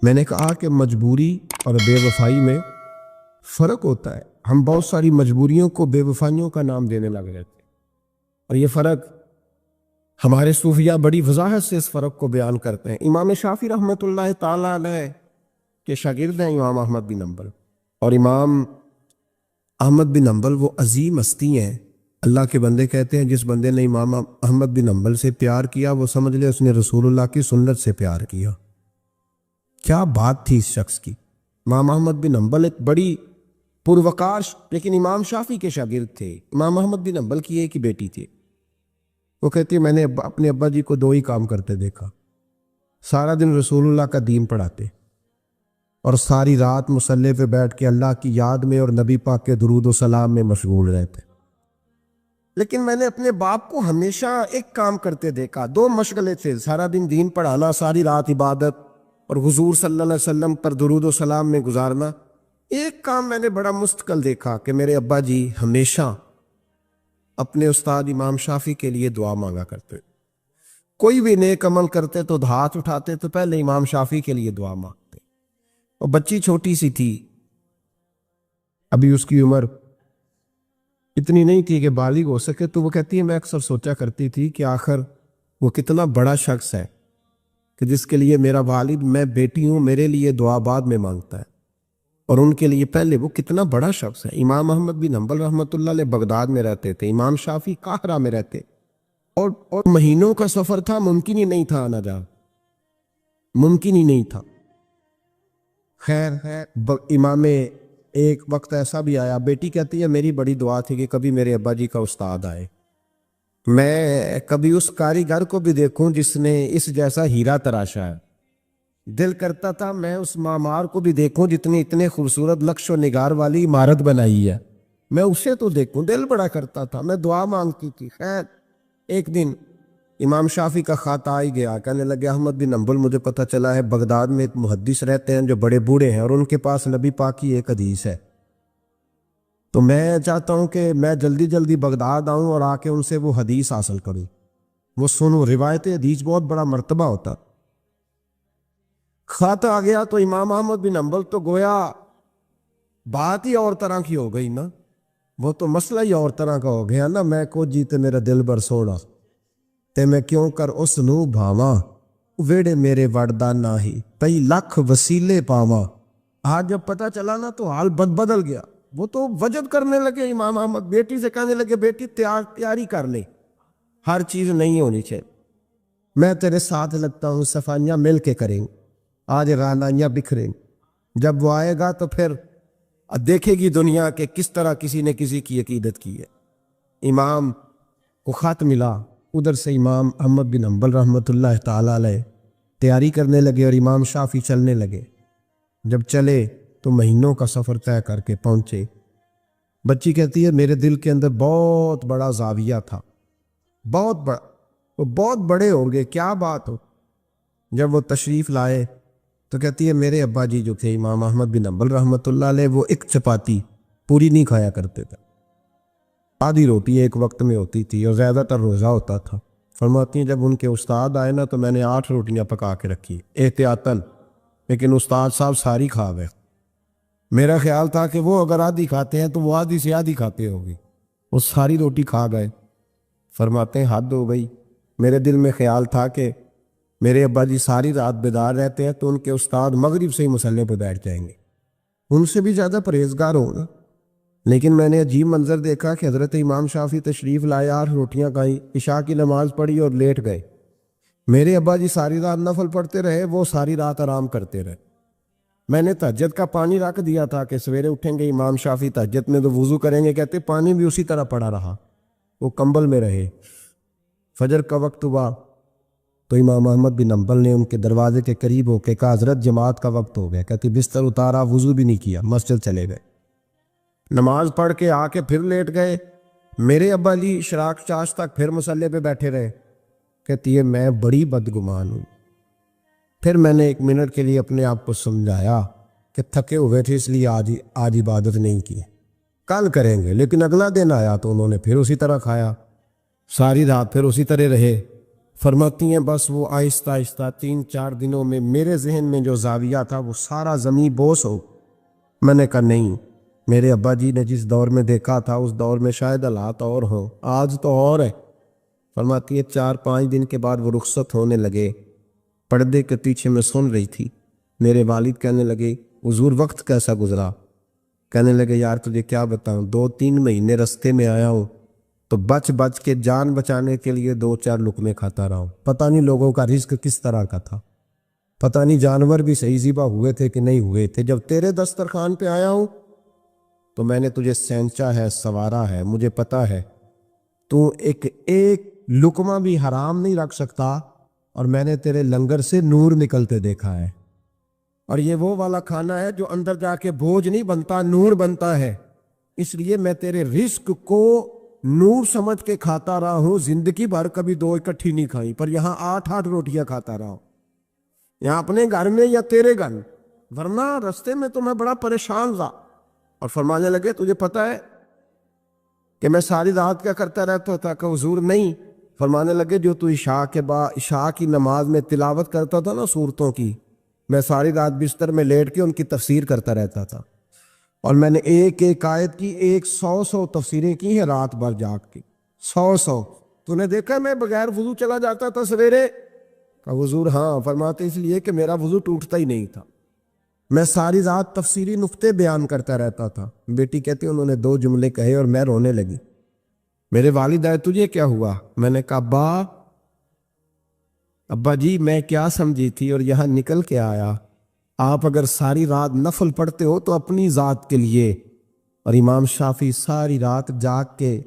میں نے کہا کہ مجبوری اور بے وفائی میں فرق ہوتا ہے. ہم بہت ساری مجبوریوں کو بے وفائیوں کا نام دینے لگ رہے تھے، اور یہ فرق ہمارے صوفیہ بڑی وضاحت سے اس فرق کو بیان کرتے ہیں. امام شافعی رحمۃ اللہ تعالیٰ علیہ کے شاگرد ہیں امام احمد بن حنبل، اور امام احمد بن حنبل وہ عظیم ہستی ہیں. اللہ کے بندے کہتے ہیں جس بندے نے امام احمد بن حنبل سے پیار کیا وہ سمجھ لے اس نے رسول اللہ کی سنت سے پیار کیا. کیا بات تھی اس شخص کی. امام احمد بن حنبل ایک بڑی پروقار لیکن امام شافعی کے شاگرد تھے. امام احمد بن حنبل کی ایک ہی بیٹی تھی. وہ کہتی ہے میں نے اپنے ابا جی کو دو ہی کام کرتے دیکھا، سارا دن رسول اللہ کا دین پڑھاتے اور ساری رات مصلی پہ بیٹھ کے اللہ کی یاد میں اور نبی پاک کے درود و سلام میں مشغول رہتے. لیکن میں نے اپنے باپ کو ہمیشہ ایک کام کرتے دیکھا، دو مشغلے تھے، سارا دن دین پڑھانا، ساری رات عبادت اور حضور صلی اللہ علیہ وسلم پر درود و سلام میں گزارنا. ایک کام میں نے بڑا مستقل دیکھا کہ میرے ابا جی ہمیشہ اپنے استاد امام شافعی کے لیے دعا مانگا کرتے. کوئی بھی نیک عمل کرتے تو ہاتھ اٹھاتے تو پہلے امام شافعی کے لیے دعا مانگتے. اور بچی چھوٹی سی تھی، ابھی اس کی عمر اتنی نہیں تھی کہ بالغ ہو سکے، تو وہ کہتی ہے میں اکثر سوچا کرتی تھی کہ آخر وہ کتنا بڑا شخص ہے کہ جس کے لیے میرا والد، میں بیٹی ہوں، میرے لیے دعا بعد میں مانگتا ہے، اور ان کے لیے پہلے وہ کتنا بڑا شخص ہے. امام احمد بن حنبل رحمۃ اللہ علیہ بغداد میں رہتے تھے، امام شافعی قاہرہ میں رہتے، اور مہینوں کا سفر تھا، ممکن ہی نہیں تھا آنا جانا، ممکن ہی نہیں تھا. خیر ہے، امام ایک وقت ایسا بھی آیا، بیٹی کہتی ہے میری بڑی دعا تھی کہ کبھی میرے ابا جی کا استاد آئے، میں کبھی اس کاریگر کو بھی دیکھوں جس نے اس جیسا ہیرا تراشا ہے. دل کرتا تھا میں اس معمار کو بھی دیکھوں جتنی اتنے خوبصورت نقش و نگار والی عمارت بنائی ہے، میں اسے تو دیکھوں، دل بڑا کرتا تھا، میں دعا مانگتی تھی. خیر ایک دن امام شافعی کا خط آ ہی گیا، کہنے لگے احمد بن حنبل مجھے پتہ چلا ہے بغداد میں ایک محدث رہتے ہیں جو بڑے بوڑھے ہیں اور ان کے پاس نبی پاک کی ایک حدیث ہے، تو میں چاہتا ہوں کہ میں جلدی جلدی بغداد آؤں اور آ کے ان سے وہ حدیث حاصل کروں، وہ سنوں. روایت حدیث بہت بڑا مرتبہ ہوتا. خط آ گیا تو امام احمد بن حنبل تو گویا بات ہی اور طرح کی ہو گئی نا، وہ تو مسئلہ ہی اور طرح کا ہو گیا نا. میں کو جیتے میرا دل بر سونا تے میں کیوں کر اس نو بھاواں، ویڑے میرے وڑدا نہ ہی کئی لاکھ وسیلے پاواں. آج جب پتہ چلا نا تو حال بدل گیا. وہ تو وجد کرنے لگے امام احمد، بیٹی سے کہنے لگے بیٹی تیاری کر لے، ہر چیز نہیں ہونی چاہیے، میں تیرے ساتھ لگتا ہوں، صفائیاں مل کے کریں، آج رانائیاں بکھریں، جب وہ آئے گا تو پھر دیکھے گی دنیا کہ کس طرح کسی نے کسی کی عقیدت کی ہے. امام کو خط ملا، ادھر سے امام احمد بن حنبل رحمۃ اللہ تعالیٰ علیہ تیاری کرنے لگے اور امام شافعی چلنے لگے. جب چلے تو مہینوں کا سفر طے کر کے پہنچے. بچی کہتی ہے میرے دل کے اندر بہت بڑا زاویہ تھا، بہت بڑا، وہ بہت بڑے ہو گئے، کیا بات ہو. جب وہ تشریف لائے تو کہتی ہے میرے ابا جی جو تھے امام احمد بن حنبل رحمۃ اللہ علیہ وہ ایک چپاتی پوری نہیں کھایا کرتے تھے، آدھی روٹی ایک وقت میں ہوتی تھی اور زیادہ تر روزہ ہوتا تھا. فرماتی ہیں جب ان کے استاد آئے نا تو میں نے 8 روٹیاں پکا کے رکھی احتیاطاً، لیکن استاد صاحب ساری کھا گئے. میرا خیال تھا کہ وہ اگر آدھی کھاتے ہیں تو وہ آدھی سے آدھی کھاتے ہوگی، وہ ساری روٹی کھا گئے. فرماتے ہیں حد ہو گئی، میرے دل میں خیال تھا کہ میرے ابا جی ساری رات بیدار رہتے ہیں تو ان کے استاد مغرب سے ہی مصلی پہ بیٹھ جائیں گے، ان سے بھی زیادہ پرہیزگار ہوگا. لیکن میں نے عجیب منظر دیکھا کہ حضرت امام شافعی تشریف لائے، 8 روٹیاں کھائیں، عشاء کی نماز پڑھی اور لیٹ گئے. میرے ابا جی ساری رات نفل پڑھتے رہے، وہ ساری رات آرام کرتے رہے. میں نے تہجد کا پانی رکھ دیا تھا کہ سویرے اٹھیں گے امام شافعی تہجد میں تو وضو کریں گے، کہتے پانی بھی اسی طرح پڑا رہا، وہ کمبل میں رہے. فجر کا وقت ہوا تو امام احمد بن حنبل نے ان کے دروازے کے قریب ہو کے کہا حضرت جماعت کا وقت ہو گیا. کہتی بستر اتارا، وضو بھی نہیں کیا، مسجد چلے گئے، نماز پڑھ کے آ کے پھر لیٹ گئے. میرے ابا جی شراق چاش تک پھر مصلی پہ بیٹھے رہے. کہتی ہے میں بڑی بدگمان ہوں. پھر میں نے 1 منٹ کے لیے اپنے آپ کو سمجھایا کہ تھکے ہوئے تھے اس لیے آج عبادت نہیں کی، کل کریں گے. لیکن اگلا دن آیا تو انہوں نے پھر اسی طرح کھایا، ساری رات پھر اسی طرح رہے. فرماتی ہیں بس وہ آہستہ آہستہ 3-4 دنوں میں میرے ذہن میں جو زاویہ تھا وہ سارا زمیں بوس ہو۔ میں نے کہا نہیں، میرے ابا جی نے جس دور میں دیکھا تھا اس دور میں شاید حالات اور ہوں، آج تو اور ہے۔ فرماتی ہے 4-5 دن کے بعد وہ رخصت ہونے لگے، پردے کے پیچھے میں سن رہی تھی، میرے والد کہنے لگے حضور وقت کیسا گزرا؟ کہنے لگے یار تجھے کیا بتاؤں، 2-3 مہینے رستے میں آیا ہوں تو بچ بچ کے جان بچانے کے لیے 2-4 لقمے کھاتا رہا ہوں۔ پتہ نہیں لوگوں کا رزق کس طرح کا تھا، پتہ نہیں جانور بھی صحیح ذبح ہوئے تھے کہ نہیں ہوئے تھے۔ جب تیرے دسترخوان پہ آیا ہوں تو میں نے تجھے سینچا ہے، سوارا ہے، مجھے پتہ ہے تو ایک لقمہ بھی حرام نہیں رکھ سکتا، اور میں نے تیرے لنگر سے نور نکلتے دیکھا ہے، اور یہ وہ والا کھانا ہے جو اندر جا کے بوجھ نہیں بنتا، نور بنتا ہے۔ اس لیے میں تیرے رزق کو نور سمجھ کے کھاتا رہا ہوں، زندگی بھر کبھی 2 اکٹھی نہیں کھائی، پر یہاں 8-8 روٹیاں کھاتا رہا ہوں، یہاں اپنے گھر میں یا تیرے گھر میں، ورنہ رستے میں تو میں بڑا پریشان رہا۔ اور فرمانے لگے تجھے پتہ ہے کہ میں ساری رات کیا کرتا رہتا تھا؟ کہ حضور نہیں۔ فرمانے لگے جو تو عشاء کی نماز میں تلاوت کرتا تھا نا صورتوں کی، میں ساری رات بستر میں لیٹ کے ان کی تفسیر کرتا رہتا تھا، اور میں نے ایک ایک آیت کی 100 تفسیریں کی ہیں رات بھر جاگ کے، 100۔ تو نے دیکھا میں بغیر وضو چلا جاتا تھا سویرے؟ کہ حضور ہاں۔ فرماتے اس لیے کہ میرا وضو ٹوٹتا ہی نہیں تھا، میں ساری رات تفسیری نقطے بیان کرتا رہتا تھا۔ بیٹی کہتی انہوں نے 2 جملے کہے اور میں رونے لگی۔ میرے والد آئے تجھے کیا ہوا؟ میں نے کہا ابا جی میں کیا سمجھی تھی اور یہاں نکل کے آیا، آپ اگر ساری رات نفل پڑھتے ہو تو اپنی ذات کے لیے، اور امام شافعی ساری رات جاگ کے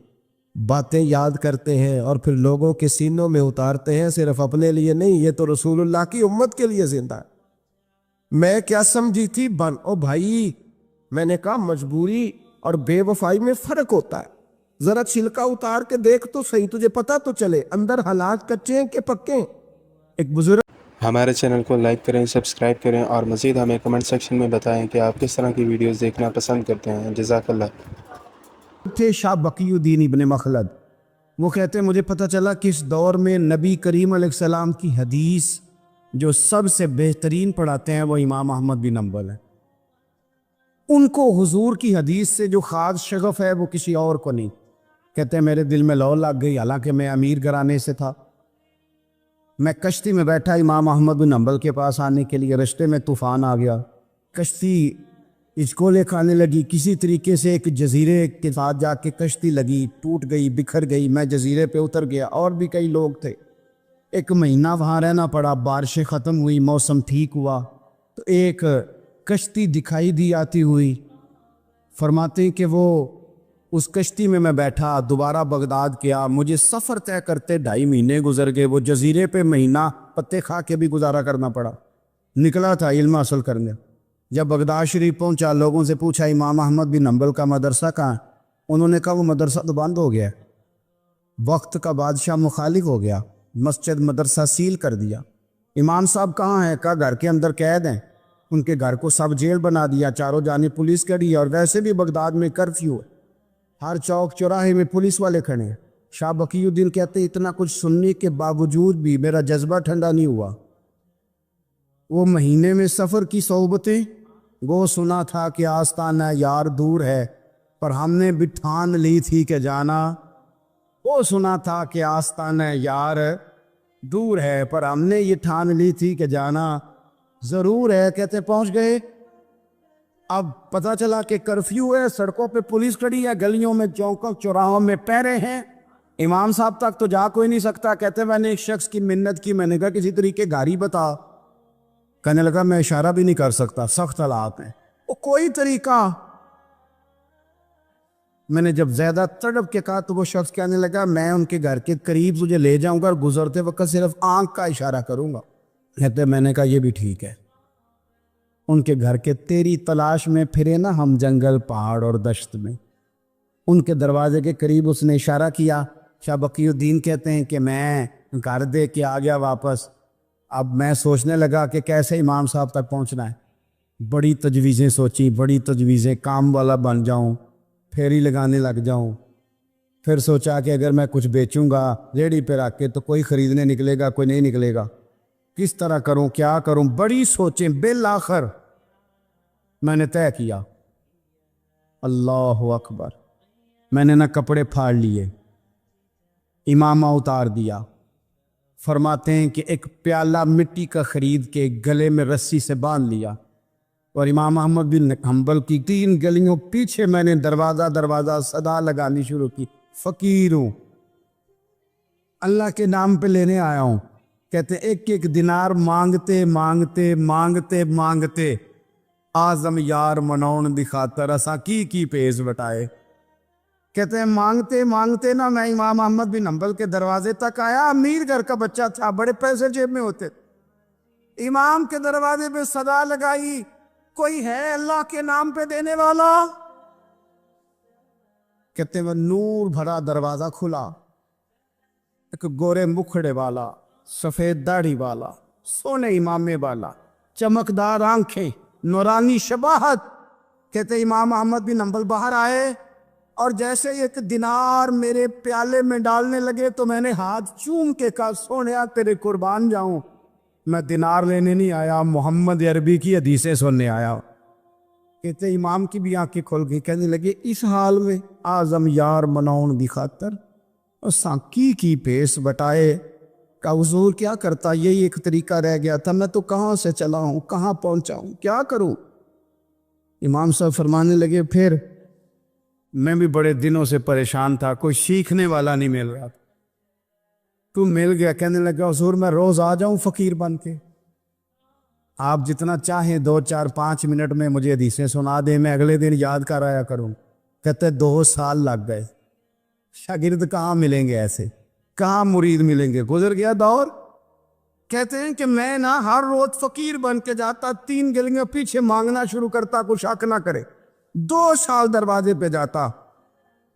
باتیں یاد کرتے ہیں اور پھر لوگوں کے سینوں میں اتارتے ہیں، صرف اپنے لیے نہیں، یہ تو رسول اللہ کی امت کے لیے زندہ ہے۔ میں کیا سمجھی تھی او بھائی، میں نے کہا مجبوری اور بے وفائی میں فرق ہوتا ہے، ذرا چھلکا اتار کے دیکھ تو صحیح، تجھے پتہ تو چلے اندر حالات کچے ہیں کہ پکے ہیں۔ ایک بزرگ ہمارے چینل کو لائک کریں، سبسکرائب کریں، اور مزید ہمیں کمنٹ سیکشن میں بتائیں کہ آپ کس طرح کی ویڈیوز دیکھنا پسند کرتے ہیں۔ جزاک اللہ۔ تھے شاہ بقی الدین ابن مخلد، وہ کہتے ہیں مجھے پتہ چلا کہ اس دور میں نبی کریم علیہ السلام کی حدیث جو سب سے بہترین پڑھاتے ہیں وہ امام احمد بن حنبل ہیں۔ ان کو حضور کی حدیث سے جو خاص شغف ہے وہ کسی اور کو نہیں۔ کہتے ہیں میرے دل میں لو لگ گئی، حالانکہ میں امیر گھرانے سے تھا۔ میں کشتی میں بیٹھا امام احمد بن حنبل کے پاس آنے کے لیے، رستے میں طوفان آ گیا، کشتی اچکولے کھانے لگی، کسی طریقے سے ایک جزیرے کے ساتھ جا کے کشتی لگی، ٹوٹ گئی، بکھر گئی، میں جزیرے پہ اتر گیا، اور بھی کئی لوگ تھے۔ 1 مہینہ وہاں رہنا پڑا، بارشیں ختم ہوئی، موسم ٹھیک ہوا تو ایک کشتی دکھائی دی آتی ہوئی۔ فرماتے ہیں کہ وہ اس کشتی میں بیٹھا، دوبارہ بغداد کیا، مجھے سفر طے کرتے 2.5 مہینے گزر گئے، وہ جزیرے پہ مہینہ پتے کھا کے بھی گزارا کرنا پڑا۔ نکلا تھا علم حاصل کرنے، جب بغداد شریف پہنچا لوگوں سے پوچھا امام احمد بن حنبل کا مدرسہ کہاں؟ انہوں نے کہا وہ مدرسہ تو بند ہو گیا، وقت کا بادشاہ مخالف ہو گیا، مسجد مدرسہ سیل کر دیا۔ امام صاحب کہاں ہیں؟ کہا گھر کے اندر قید ہیں۔ ان کے گھر کو سب جیل بنا دیا، چاروں جانب پولیس کھڑی ہے، اور ویسے بھی بغداد میں کرفیو ہے، ہر چوک چوراہے میں پولیس والے کھڑے ہیں۔ شاہ بقی الدین کہتے اتنا کچھ سننے کے باوجود بھی میرا جذبہ ٹھنڈا نہیں ہوا۔ وہ مہینے میں سفر کی صحبتیں، وہ سنا تھا کہ آستانہ یار دور ہے پر ہم نے بھی ٹھان لی تھی کہ جانا، وہ سنا تھا کہ آستانہ یار دور ہے پر ہم نے یہ ٹھان لی تھی کہ جانا ضرور ہے۔ کہتے پہنچ گئے، اب پتہ چلا کہ کرفیو ہے، سڑکوں پہ پولیس کھڑی ہے، گلیوں میں چوکوں چوراہوں میں پہرے ہیں، امام صاحب تک تو جا کوئی نہیں سکتا۔ کہتے میں نے ایک شخص کی منت کی، میں نے کہا کسی طریقے گاڑی بتا، کہنے لگا میں اشارہ بھی نہیں کر سکتا، سخت حالات ہیں، وہ کوئی طریقہ۔ میں نے جب زیادہ تڑپ کے کہا تو وہ شخص کہنے لگا میں ان کے گھر کے قریب تجھے لے جاؤں گا اور گزرتے وقت صرف آنکھ کا اشارہ کروں گا۔ کہتے میں نے کہا یہ بھی ٹھیک ہے۔ ان کے گھر کے تیری تلاش میں پھرے نا ہم جنگل پہاڑ اور دشت میں، ان کے دروازے کے قریب اس نے اشارہ کیا۔ شاہ بقی الدین کہتے ہیں کہ میں گھر دے کے آ گیا واپس۔ اب میں سوچنے لگا کہ کیسے امام صاحب تک پہنچنا ہے، بڑی تجویزیں سوچی، بڑی تجویزیں، کام والا بن جاؤں، پھیری لگانے لگ جاؤں، پھر سوچا کہ اگر میں کچھ بیچوں گا ریڑھی پہ رکھ کے تو کوئی خریدنے نکلے گا کوئی نہیں نکلے گا، کس طرح کروں کیا کروں، بڑی سوچیں، بالآخر میں نے طے کیا، اللہ اکبر، میں نے نہ کپڑے پھاڑ لیے، امامہ اتار دیا، فرماتے ہیں کہ ایک پیالہ مٹی کا خرید کے گلے میں رسی سے باندھ لیا، اور امام احمد بن حنبل کی 3 گلیوں پیچھے میں نے دروازہ صدا لگانی شروع کی، فقیر ہوں، اللہ کے نام پہ لینے آیا ہوں۔ کہتے ایک ایک دینار مانگتے مانگتے مانگتے مانگتے آزم یار منون دی خاطر اساں کی پیز بٹائے۔ کہتے ہیں مانگتے مانگتے نا میں امام احمد بن حنبل کے دروازے تک آیا، امیر گھر کا بچہ تھا، بڑے پیسے جیب میں ہوتے، امام کے دروازے پہ صدا لگائی، کوئی ہے اللہ کے نام پہ دینے والا؟ کہتے ہیں وہ نور بھرا دروازہ کھلا، ایک گورے مکھڑے والا، سفید داڑھی والا، سونے امامے والا، چمکدار آنکھیں، نورانی شباہت۔ کہتے امام احمد بن حنبل باہر آئے اور جیسے ایک دینار میرے پیالے میں ڈالنے لگے تو میں نے ہاتھ چوم کے کہا سونیا تیرے قربان جاؤں، میں دینار لینے نہیں آیا، محمد عربی کی حدیثیں سننے آیا۔ کہتے امام کی بھی آنکھیں کھل گئی، کہنے لگے اس حال میں اعظم یار مناؤن دی خاطر اور سانکی کی پیس بٹائے کا حضور کیا کرتا، یہی ایک طریقہ رہ گیا تھا، میں تو کہاں سے چلا ہوں، کہاں پہنچا ہوں، کیا کروں؟ امام صاحب فرمانے لگے پھر میں بھی بڑے دنوں سے پریشان تھا، کوئی سیکھنے والا نہیں مل رہا، تو مل گیا۔ کہنے لگا حضور میں روز آ جاؤں فقیر بن کے، آپ جتنا چاہیں 2 4 5 منٹ میں مجھے حدیثیں سنا دیں، میں اگلے دن یاد کر آیا کروں۔ کہتے 2 سال لگ گئے، شاگرد کہاں ملیں گے ایسے، کہاں مرید ملیں گے، گزر گیا دور۔ کہتے ہیں کہ میں نا ہر روز فقیر بن کے جاتا، 3 گلیاں پیچھے مانگنا شروع کرتا، کچھ حق نہ کرے، 2 سال دروازے پہ جاتا،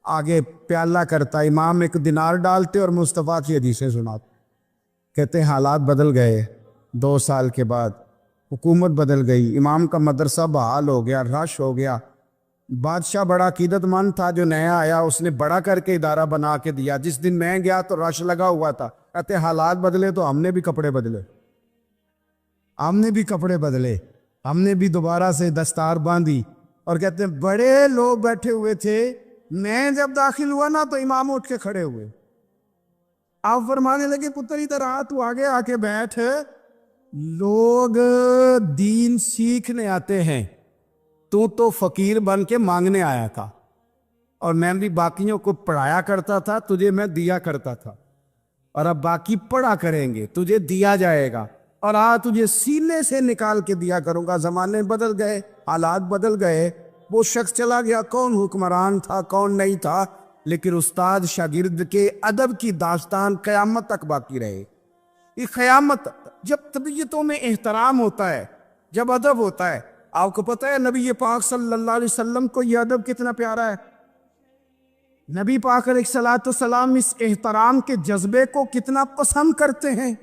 آگے پیالہ کرتا، امام ایک دینار ڈالتے اور مصطفیٰ کی حدیثیں سناتے۔ کہتے ہیں حالات بدل گئے، 2 سال کے بعد حکومت بدل گئی، امام کا مدرسہ بحال ہو گیا، رش ہو گیا، بادشاہ بڑا عقیدت مند تھا جو نیا آیا، اس نے بڑا کر کے ادارہ بنا کے دیا، جس دن میں گیا تو رش لگا ہوا تھا۔ کہتے حالات بدلے تو ہم نے بھی کپڑے بدلے، ہم نے بھی دوبارہ سے دستار باندھی، اور کہتے ہیں بڑے لوگ بیٹھے ہوئے تھے، میں جب داخل ہوا نا تو امام اٹھ کے کھڑے ہوئے، آپ فرمانے لگے پتر ادھر آ، تو آگے آ کے بیٹھ، لوگ دین سیکھنے آتے ہیں، تو فقیر بن کے مانگنے آیا تھا، اور میں بھی باقیوں کو پڑھایا کرتا تھا، تجھے میں دیا کرتا تھا، اور اب باقی پڑھا کریں گے، تجھے دیا جائے گا، اور تجھے سینے سے نکال کے دیا کروں گا۔ زمانے بدل گئے، حالات بدل گئے، وہ شخص چلا گیا، کون حکمران تھا کون نہیں تھا، لیکن استاد شاگرد کے ادب کی داستان قیامت تک باقی رہے۔ یہ قیامت جب طبیعتوں میں احترام ہوتا ہے، جب ادب ہوتا ہے، آپ کو پتہ ہے نبی پاک صلی اللہ علیہ وسلم کو یہ ادب کتنا پیارا ہے، نبی پاک علیہ السلام اس احترام کے جذبے کو کتنا پسند کرتے ہیں،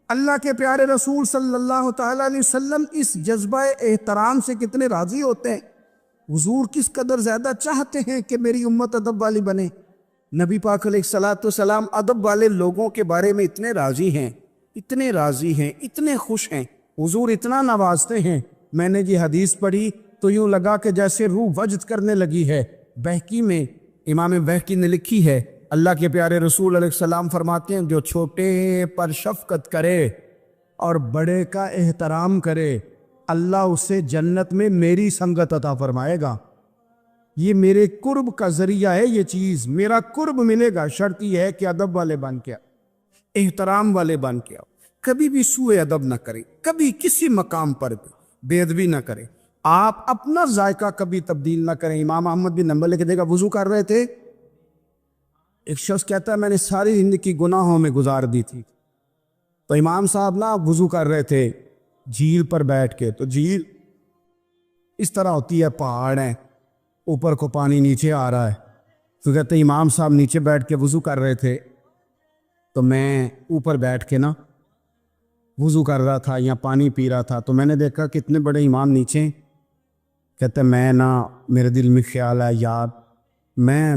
اللہ کے پیارے رسول صلی اللہ تعالیٰ علیہ وسلم اس جذبہ احترام سے کتنے راضی ہوتے ہیں، حضور کس قدر زیادہ چاہتے ہیں کہ میری امت ادب والی بنے۔ نبی پاک علیہ السلام ادب والے لوگوں کے بارے میں اتنے راضی ہیں، اتنے خوش ہیں، حضور اتنا نوازتے ہیں۔ میں نے یہ حدیث پڑھی تو یوں لگا کہ جیسے روح وجد کرنے لگی ہے۔ بہقی میں امام بہقی نے لکھی ہے، اللہ کے پیارے رسول علیہ السلام فرماتے ہیں جو چھوٹے پر شفقت کرے اور بڑے کا احترام کرے، اللہ اسے جنت میں میری سنگت عطا فرمائے گا۔ یہ میرے قرب کا ذریعہ ہے، یہ چیز میرا قرب ملے گا، شرط یہ ہے کہ ادب والے بن کے احترام والے بن کے آؤ، کبھی بھی سوء ادب نہ کریں، کبھی کسی مقام پر بھی بے ادبی نہ کریں، آپ اپنا ذائقہ کبھی تبدیل نہ کریں۔ امام احمد بن حنبل کی جگہ وضو کر رہے تھے، ایک شخص کہتا ہے میں نے ساری زندگی گناہوں میں گزار دی تھی، تو امام صاحب نا وضو کر رہے تھے جھیل پر بیٹھ کے، تو جھیل اس طرح ہوتی ہے، پہاڑ ہیں، اوپر کو پانی نیچے آ رہا ہے، تو کہتے ہیں امام صاحب نیچے بیٹھ کے وضو کر رہے تھے، تو میں اوپر بیٹھ کے نا وضو کر رہا تھا یا پانی پی رہا تھا، تو میں نے دیکھا کتنے بڑے امام نیچے۔ کہتے ہیں میں نا میرے دل میں خیال ہے یار میں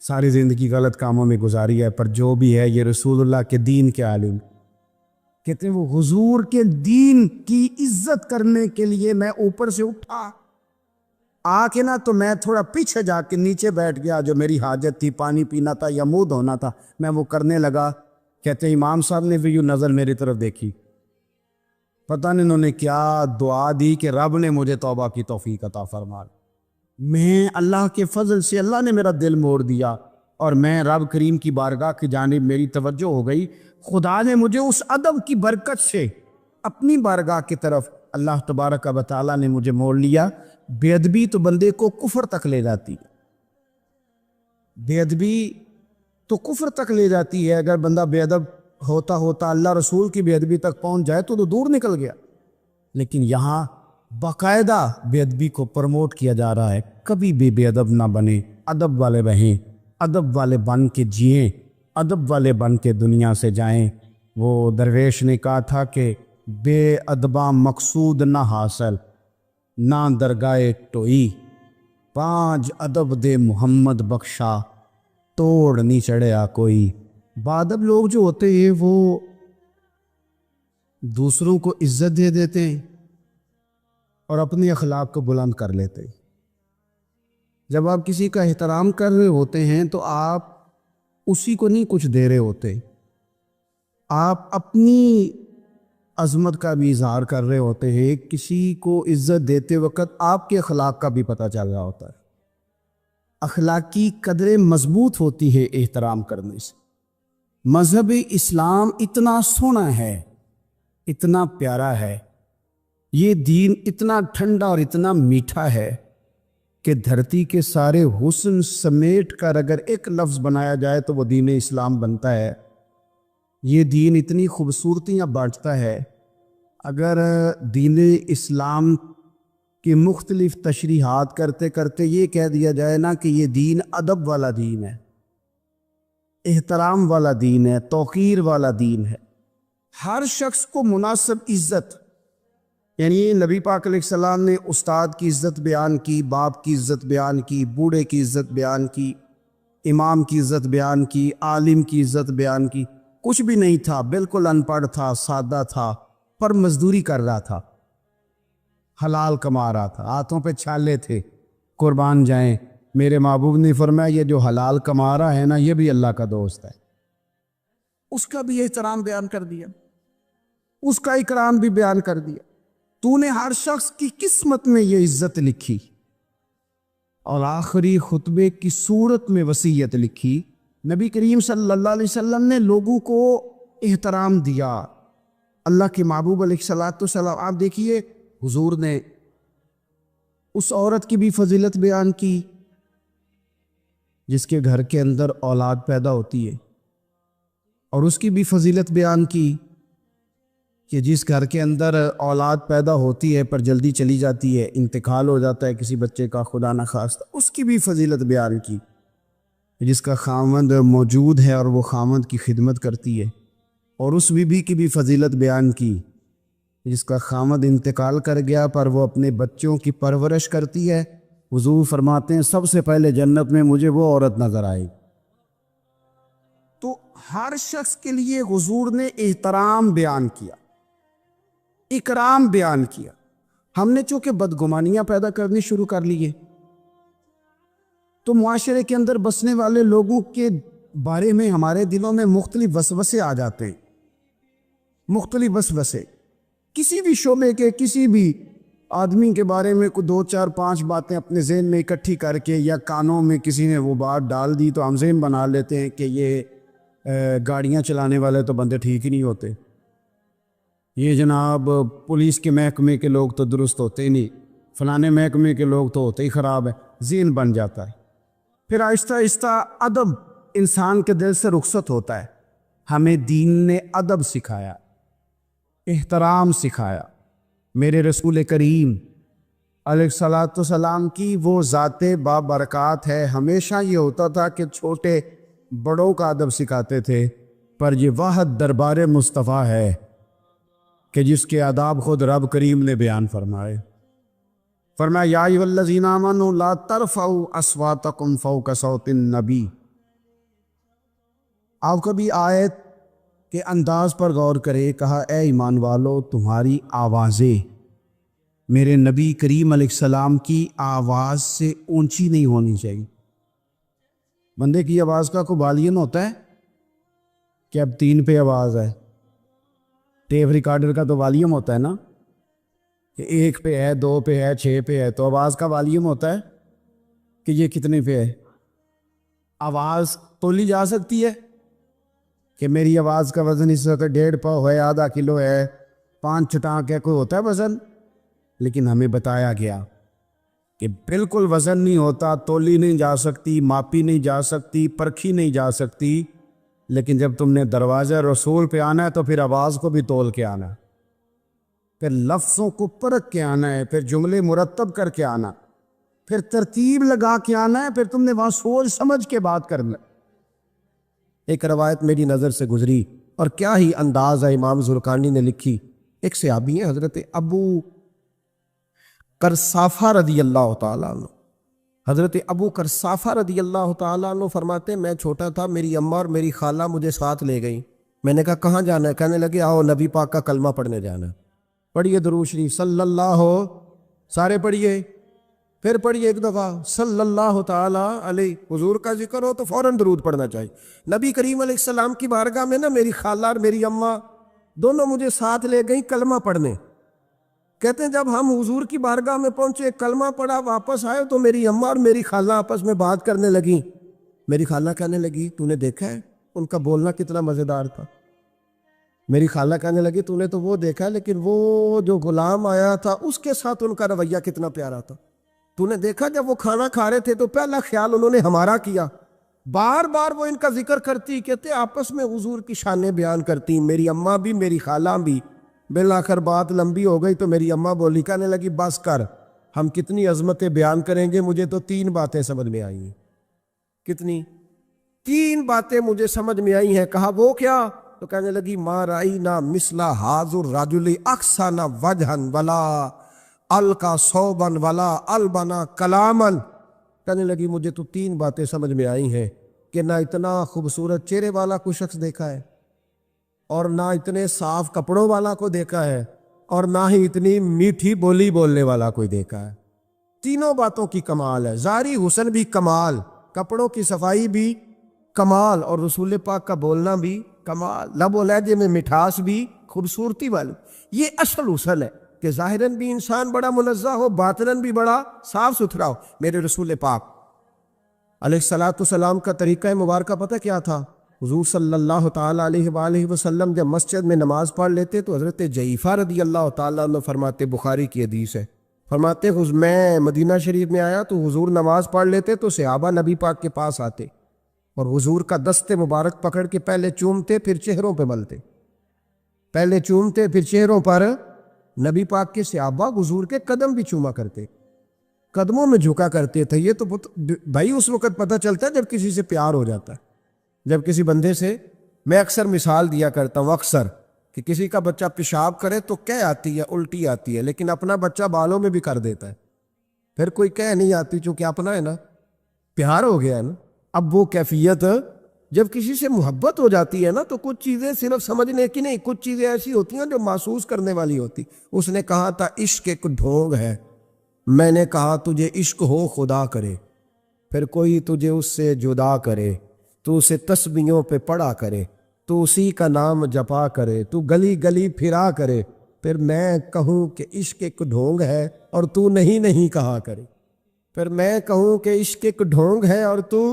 ساری زندگی غلط کاموں میں گزاری ہے، پر جو بھی ہے یہ رسول اللہ کے دین کے عالم۔ کہتے ہیں وہ حضور کے دین کی عزت کرنے کے لیے میں اوپر سے اٹھا آ کے نا، تو میں تھوڑا پیچھے جا کے نیچے بیٹھ گیا، جو میری حاجت تھی، پانی پینا تھا یا منہ دھونا تھا، میں وہ کرنے لگا۔ کہتے ہیں امام صاحب نے بھی یوں نظر میری طرف دیکھی، پتہ نہیں انہوں نے کیا دعا دی کہ رب نے مجھے توبہ کی توفیق عطا فرما۔ میں اللہ کے فضل سے اللہ نے میرا دل موڑ دیا اور میں رب کریم کی بارگاہ کی جانب میری توجہ ہو گئی۔ خدا نے مجھے اس ادب کی برکت سے اپنی بارگاہ کی طرف اللہ تبارک و تعالیٰ نے مجھے موڑ لیا۔ بے ادبی تو بندے کو کفر تک لے جاتی ہے، بے ادبی تو کفر تک لے جاتی ہے۔ اگر بندہ بے ادب ہوتا ہوتا اللہ رسول کی بے ادبی تک پہنچ جائے تو دور نکل گیا، لیکن یہاں باقاعدہ بے ادبی کو پروموٹ کیا جا رہا ہے۔ کبھی بھی بے ادب نہ بنے، ادب والے رہیں، ادب والے بن کے جئیں، ادب والے بن کے دنیا سے جائیں۔ وہ درویش نے کہا تھا کہ بے ادباں مقصود نہ حاصل، نہ درگاہ ٹوئی، پانچ ادب دے محمد بخشا، توڑ نہیں چڑھیا کوئی۔ بادب لوگ جو ہوتے ہیں وہ دوسروں کو عزت دے دیتے ہیں اور اپنی اخلاق کو بلند کر لیتے ہیں۔ جب آپ کسی کا احترام کر رہے ہوتے ہیں تو آپ اسی کو نہیں کچھ دے رہے ہوتے، آپ اپنی عظمت کا بھی اظہار کر رہے ہوتے ہیں۔ کسی کو عزت دیتے وقت آپ کے اخلاق کا بھی پتہ چل رہا ہوتا ہے۔ اخلاقی قدریں مضبوط ہوتی ہے احترام کرنے سے۔ مذہب اسلام اتنا سونا ہے، اتنا پیارا ہے، یہ دین اتنا ٹھنڈا اور اتنا میٹھا ہے کہ دھرتی کے سارے حسن سمیٹ کر اگر ایک لفظ بنایا جائے تو وہ دین اسلام بنتا ہے۔ یہ دین اتنی خوبصورتیاں بانٹتا ہے، اگر دین اسلام کی مختلف تشریحات کرتے کرتے یہ کہہ دیا جائے نا کہ یہ دین ادب والا دین ہے، احترام والا دین ہے، توقیر والا دین ہے، ہر شخص کو مناسب عزت، یعنی نبی پاک علیہ السلام نے استاد کی عزت بیان کی، باپ کی عزت بیان کی، بوڑھے کی عزت بیان کی، امام کی عزت بیان کی، عالم کی عزت بیان کی۔ کچھ بھی نہیں تھا، بالکل ان پڑھ تھا، سادہ تھا، پر مزدوری کر رہا تھا، حلال کما رہا تھا، ہاتھوں پہ چھالے تھے، قربان جائیں۔ میرے محبوب نے فرمایا یہ جو حلال کما رہا ہے نا یہ بھی اللہ کا دوست ہے، اس کا بھی احترام بیان کر دیا، اس کا اکرام بھی بیان کر دیا۔ تو نے ہر شخص کی قسمت میں یہ عزت لکھی اور آخری خطبے کی صورت میں وصیت لکھی۔ نبی کریم صلی اللہ علیہ وسلم نے لوگوں کو احترام دیا، اللہ کے محبوب علیہ السلام۔ آپ دیکھیے حضور نے اس عورت کی بھی فضیلت بیان کی جس کے گھر کے اندر اولاد پیدا ہوتی ہے، اور اس کی بھی فضیلت بیان کی کہ جس گھر کے اندر اولاد پیدا ہوتی ہے پر جلدی چلی جاتی ہے، انتقال ہو جاتا ہے کسی بچے کا خدا نخواستہ، اس کی بھی فضیلت بیان کی۔ جس کا خامند موجود ہے اور وہ خامند کی خدمت کرتی ہے، اور اس بیوی کی بھی فضیلت بیان کی جس کا خامند انتقال کر گیا پر وہ اپنے بچوں کی پرورش کرتی ہے۔ حضور فرماتے ہیں سب سے پہلے جنت میں مجھے وہ عورت نظر آئی۔ تو ہر شخص کے لیے حضور نے احترام بیان کیا، اکرام بیان کیا۔ ہم نے چونکہ بدگمانیاں پیدا کرنی شروع کر لیے تو معاشرے کے اندر بسنے والے لوگوں کے بارے میں ہمارے دلوں میں مختلف وسوسے آ جاتے ہیں، مختلف وسوسے۔ کسی بھی شعبے کے کسی بھی آدمی کے بارے میں کوئی 2 4 5 باتیں اپنے ذہن میں اکٹھی کر کے یا کانوں میں کسی نے وہ بات ڈال دی تو ہم ذہن بنا لیتے ہیں کہ یہ گاڑیاں چلانے والے تو بندے ٹھیک ہی نہیں ہوتے، یہ جناب پولیس کے محکمے کے لوگ تو درست ہوتے ہی نہیں، فلانے محکمے کے لوگ تو ہوتے ہی خراب ہے، ذہن بن جاتا ہے۔ پھر آہستہ آہستہ ادب انسان کے دل سے رخصت ہوتا ہے۔ ہمیں دین نے ادب سکھایا، احترام سکھایا۔ میرے رسول کریم علیہ الصلاۃ والسلام کی وہ ذات بابرکات ہے، ہمیشہ یہ ہوتا تھا کہ چھوٹے بڑوں کا ادب سکھاتے تھے، پر یہ واحد دربار مصطفیٰ ہے کہ جس کے آداب خود رب کریم نے بیان فرمائے۔ فرمایا یا ایھا الذین آمنوا لا ترفعوا اصواتکم فوق صوت النبی آپ کبھی آیت کے انداز پر غور کرے، کہا اے ایمان والو تمہاری آوازیں میرے نبی کریم علیہ السلام کی آواز سے اونچی نہیں ہونی چاہیے۔ بندے کی آواز کا کوئی والیوم ہوتا ہے کہ اب 3 پہ آواز ہے؟ ٹیپ ریکارڈر کا تو والیوم ہوتا ہے نا کہ 1 پہ ہے، 2 پہ ہے، 6 پہ ہے۔ تو آواز کا والیوم ہوتا ہے کہ یہ کتنے پہ ہے؟ آواز تولی جا سکتی ہے کہ میری آواز کا وزن اس وقت 1.5 پاؤ ہے، آدھا کلو ہے، 5 چٹانک ہے، کوئی ہوتا ہے وزن؟ لیکن ہمیں بتایا گیا کہ بالکل وزن نہیں ہوتا، تولی نہیں جا سکتی، ماپی نہیں جا سکتی، پرکھی نہیں جا سکتی۔ لیکن جب تم نے دروازہ رسول پہ آنا ہے تو پھر آواز کو بھی تول کے آنا ہے، پھر لفظوں کو پرکھ کے آنا ہے، پھر جملے مرتب کر کے آنا، پھر ترتیب لگا کے آنا ہے، پھر تم نے وہاں سوچ سمجھ کے بات کرنا۔ ایک روایت میری نظر سے گزری اور کیا ہی انداز ہے، امام زرقانی نے لکھی۔ ایک صحابی ہیں حضرت ابو کرسافہ رضی اللہ تعالیٰ عنہ۔ حضرت ابو کرسافہ رضی اللہ تعالیٰ عنہ فرماتے ہیں میں چھوٹا تھا، میری اماں اور میری خالہ مجھے ساتھ لے گئیں۔ میں نے کہا کہاں جانا ہے؟ کہنے لگے آؤ نبی پاک کا کلمہ پڑھنے جانا ہے۔ پڑھیے درود شریف صلی اللہ ہو، سارے پڑھیے، پھر پڑھیے ایک دفعہ صلی اللہ تعالیٰ علیہ۔ حضور کا ذکر ہو تو فوراً درود پڑھنا چاہیے۔ نبی کریم علیہ السلام کی بارگاہ میں نا میری خالہ اور میری اماں دونوں مجھے ساتھ لے گئیں کلمہ پڑھنے۔ کہتے ہیں جب ہم حضور کی بارگاہ میں پہنچے، کلمہ پڑھا، واپس آئے تو میری اماں اور میری خالہ آپس میں بات کرنے لگیں۔ میری خالہ کہنے لگی تو نے دیکھا ہے ان کا بولنا کتنا مزیدار تھا؟ میری خالہ کہنے لگی تو نے تو وہ دیکھا لیکن وہ جو غلام آیا تھا اس کے ساتھ ان کا رویہ کتنا پیارا تھا۔ تو نے دیکھا جب وہ کھانا کھا رہے تھے تو پہلا خیال انہوں نے ہمارا کیا۔ بار بار وہ ان کا ذکر کرتی، کہتے آپس میں حضور کی شانیں بیان کرتی، میری اماں بھی میری خالہ بھی۔ بالآخر بات لمبی ہو گئی تو میری اماں بولی، کہنے لگی بس کر، ہم کتنی عظمتیں بیان کریں گے، مجھے تو 3 باتیں سمجھ میں آئی ہیں۔ کتنی؟ 3 باتیں مجھے سمجھ میں آئی ہیں۔ کہا وہ کیا؟ تو کہنے لگی ما رأینا مثل ھذا الرجل احسن وجھا ولا القى ثوبا ولا البنا کلاما۔ کہنے لگی مجھے تو 3 باتیں سمجھ میں آئی ہیں کہ نہ اتنا خوبصورت چہرے والا کوئی شخص دیکھا ہے، اور نہ اتنے صاف کپڑوں والا کو دیکھا ہے، اور نہ ہی اتنی میٹھی بولی بولنے والا کوئی دیکھا ہے۔ تینوں باتوں کی کمال ہے، ظاہری حسن بھی کمال، کپڑوں کی صفائی بھی کمال، اور رسول پاک کا بولنا بھی کمال، لب و لہجے میں مٹھاس بھی خوبصورتی والی۔ یہ اصل حسن ہے کہ ظاہراً بھی انسان بڑا منزہ ہو، باطناً بھی بڑا صاف ستھرا ہو۔ میرے رسول پاک علیہ الصلاۃ والسلام کا طریقہ مبارکہ پتہ کیا تھا؟ حضور صلی اللہ تعالیٰ علیہ وآلہ وسلم جب مسجد میں نماز پڑھ لیتے تو حضرت جعفہ رضی اللہ تعالیٰ عنہ فرماتے، بخاری کی حدیث ہے، فرماتے میں مدینہ شریف میں آیا تو حضور نماز پڑھ لیتے تو صحابہ نبی پاک کے پاس آتے اور حضور کا دست مبارک پکڑ کے پہلے چومتے پھر چہروں پہ ملتے، پہلے چومتے پھر چہروں پر۔ نبی پاک کے صحابہ حضور کے قدم بھی چوما کرتے، قدموں میں جھکا کرتے تھے۔ یہ تو بھائی اس وقت پتہ چلتا ہے جب کسی سے پیار ہو جاتا ہے، جب کسی بندے سے۔ میں اکثر مثال دیا کرتا ہوں اکثر کہ کسی کا بچہ پیشاب کرے تو کہہ آتی ہے، الٹی آتی ہے، لیکن اپنا بچہ بالوں میں بھی کر دیتا ہے، پھر کوئی کہہ نہیں آتی چونکہ اپنا ہے نا، پیار ہو گیا ہے نا۔ اب وہ کیفیت جب کسی سے محبت ہو جاتی ہے نا تو کچھ چیزیں صرف سمجھنے کی نہیں، کچھ چیزیں ایسی ہوتی ہیں جو محسوس کرنے والی ہوتی۔ اس نے کہا تھا عشق ایک ڈھونگ ہے، میں نے کہا تجھے عشق ہو خدا کرے، پھر کوئی تجھے اس سے جدا کرے، تو اسے تسبیحوں پہ پڑھا کرے، تو اسی کا نام جپا کرے، تو گلی گلی پھرا کرے، پھر میں کہوں کہ عشق ایک ڈھونگ ہے اور تو نہیں کہا کرے، پھر میں کہوں کہ عشق ایک ڈھونگ ہے اور تو،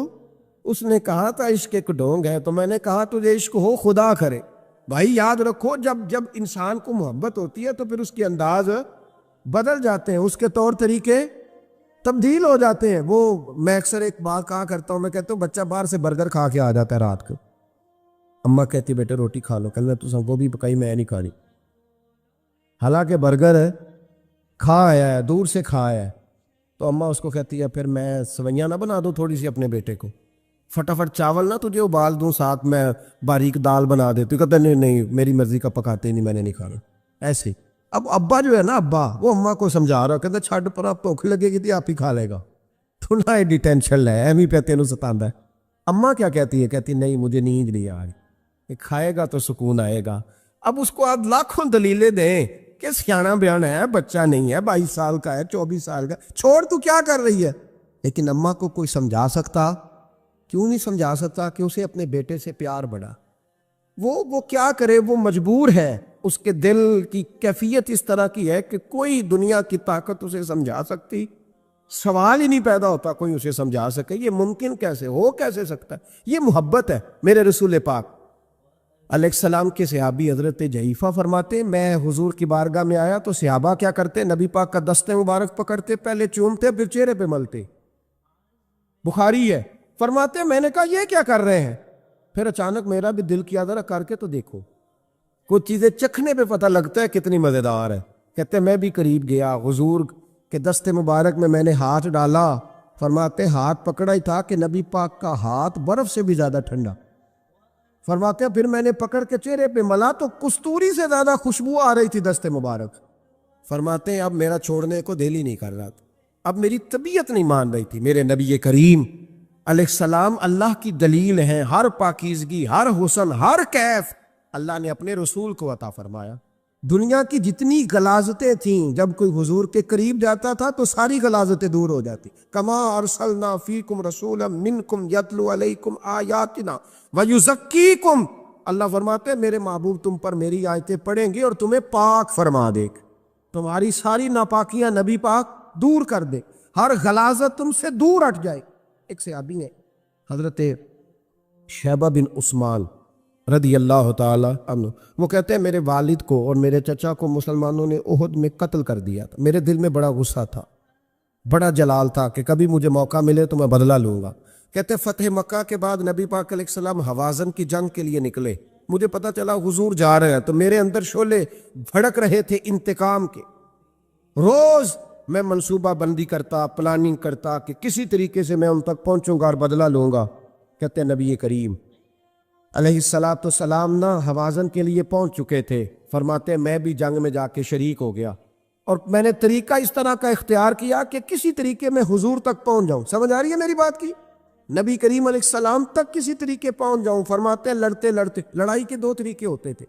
اس نے کہا تھا عشق ایک ڈھونگ ہے تو میں نے کہا تجھے عشق ہو خدا کرے۔ بھائی یاد رکھو جب انسان کو محبت ہوتی ہے تو پھر اس کے انداز بدل جاتے ہیں، اس کے طور طریقے تبدیل ہو جاتے ہیں۔ وہ میں اکثر ایک بات کہا کرتا ہوں، میں کہتا ہوں بچہ باہر سے برگر کھا کے آ جاتا ہے رات کو، اماں کہتی بیٹے روٹی کھا لو، کہنا تو سب وہ بھی پکائی میں نہیں کھانی، حالانکہ برگر کھا آیا ہے، دور سے کھا آیا ہے، تو اماں اس کو کہتی ہے پھر میں سوئیاں نہ بنا دوں تھوڑی سی اپنے بیٹے کو، فٹافٹ چاول نہ تجھے ابال دوں، ساتھ میں باریک دال بنا دیتی، کہتا نہیں میری مرضی کا پکاتے ہی نہیں، میں نے نہیں کھانا ایسے۔ اب ابا جو ہے نا، ابا وہ اماں کو سمجھا رہا، کہتا چھڈ پر آپ بھوک لگے گی تھی آپ ہی کھا لے گا، تو نہ ایڈی ٹینشن لے ایم ہی پہ تینوں ستاندا ہے۔ اماں کیا کہتی ہے؟ کہتی نہیں مجھے نیند نہیں آ رہی، کہ کھائے گا تو سکون آئے گا۔ اب اس کو آپ لاکھوں دلیلیں دیں کہ سیانا بیان ہے، بچہ نہیں ہے، 22 سال کا ہے، 24 سال کا، چھوڑ تو کیا کر رہی ہے؟ لیکن اماں کو کوئی سمجھا سکتا؟ کیوں نہیں سمجھا سکتا؟ کہ اسے اپنے بیٹے سے پیار بڑھا، وہ کیا کرے، وہ مجبور ہے، اس کے دل کی کیفیت اس طرح کی ہے کہ کوئی دنیا کی طاقت اسے سمجھا سکتی؟ سوال ہی نہیں پیدا ہوتا کوئی اسے سمجھا سکے۔ یہ ممکن کیسے ہو، کیسے سکتا ہے؟ یہ محبت ہے۔ میرے رسول پاک علیہ السلام کے صحابی حضرت جعفہ فرماتے ہیں میں حضور کی بارگاہ میں آیا تو صحابہ کیا کرتے؟ نبی پاک کا دست مبارک پکڑتے، پہلے چومتے پھر چہرے پہ ملتے، بخاری ہے۔ فرماتے میں نے کہا یہ کیا کر رہے ہیں؟ پھر اچانک میرا بھی دل کیا ذرا کر کے تو دیکھو، کچھ چیزیں چکھنے پہ پتہ لگتا ہے کتنی مزیدار ہے۔ کہتے میں بھی قریب گیا، حضور کے دست مبارک میں نے ہاتھ ڈالا، فرماتے ہاتھ پکڑا ہی تھا کہ نبی پاک کا ہاتھ برف سے بھی زیادہ ٹھنڈا۔ فرماتے پھر میں نے پکڑ کے چہرے پہ ملا تو کستوری سے زیادہ خوشبو آ رہی تھی دست مبارک۔ فرماتے ہیں اب میرا چھوڑنے کو دل ہی نہیں کر رہا تھا، اب میری طبیعت نہیں مان رہی تھی۔ میرے نبی کریم علیہ السلام اللہ کی دلیل ہیں، ہر پاکیزگی، ہر حسن، ہر کیف اللہ نے اپنے رسول کو عطا فرمایا۔ دنیا کی جتنی غلاظتیں تھیں جب کوئی حضور کے قریب جاتا تھا تو ساری غلاظتیں دور ہو جاتی۔ کما ارسلنا فیکم رسولا منکم یتلو علیکم آیاتنا ویزکیکم، اللہ فرماتے ہیں میرے محبوب تم پر میری آیتیں پڑھیں گے اور تمہیں پاک فرما دے گا، تمہاری ساری ناپاکیاں نبی پاک دور کر دے، ہر غلاظت تم سے دور ہٹ جائے۔ ایک صحابی ہے حضرت شیبہ بن عثمان رضی اللہ تعالی عنہ، وہ کہتے ہیں میرے والد کو اور میرے چچا کو مسلمانوں نے احد میں قتل کر دیا تھا، میرے دل میں بڑا غصہ تھا، بڑا جلال تھا کہ کبھی مجھے موقع ملے تو میں بدلہ لوں گا۔ کہتے فتح مکہ کے بعد نبی پاک علیہ السلام حوازن کی جنگ کے لیے نکلے، مجھے پتہ چلا حضور جا رہے ہیں تو میرے اندر شعلے بھڑک رہے تھے انتقام کے۔ روز میں منصوبہ بندی کرتا، پلاننگ کرتا کہ کسی طریقے سے میں ان تک پہنچوں گا اور بدلہ لوں گا۔ کہتے ہیں نبی کریم علیہ السلام نا حوازن کے لیے پہنچ چکے تھے، فرماتے ہیں میں بھی جنگ میں جا کے شریک ہو گیا اور میں نے طریقہ اس طرح کا اختیار کیا کہ کسی طریقے میں حضور تک پہنچ جاؤں۔ سمجھ آ رہی ہے میری بات کی؟ نبی کریم علیہ السلام تک کسی طریقے پہنچ جاؤں۔ فرماتے ہیں لڑتے لڑتے، لڑائی کے 2 طریقے ہوتے تھے،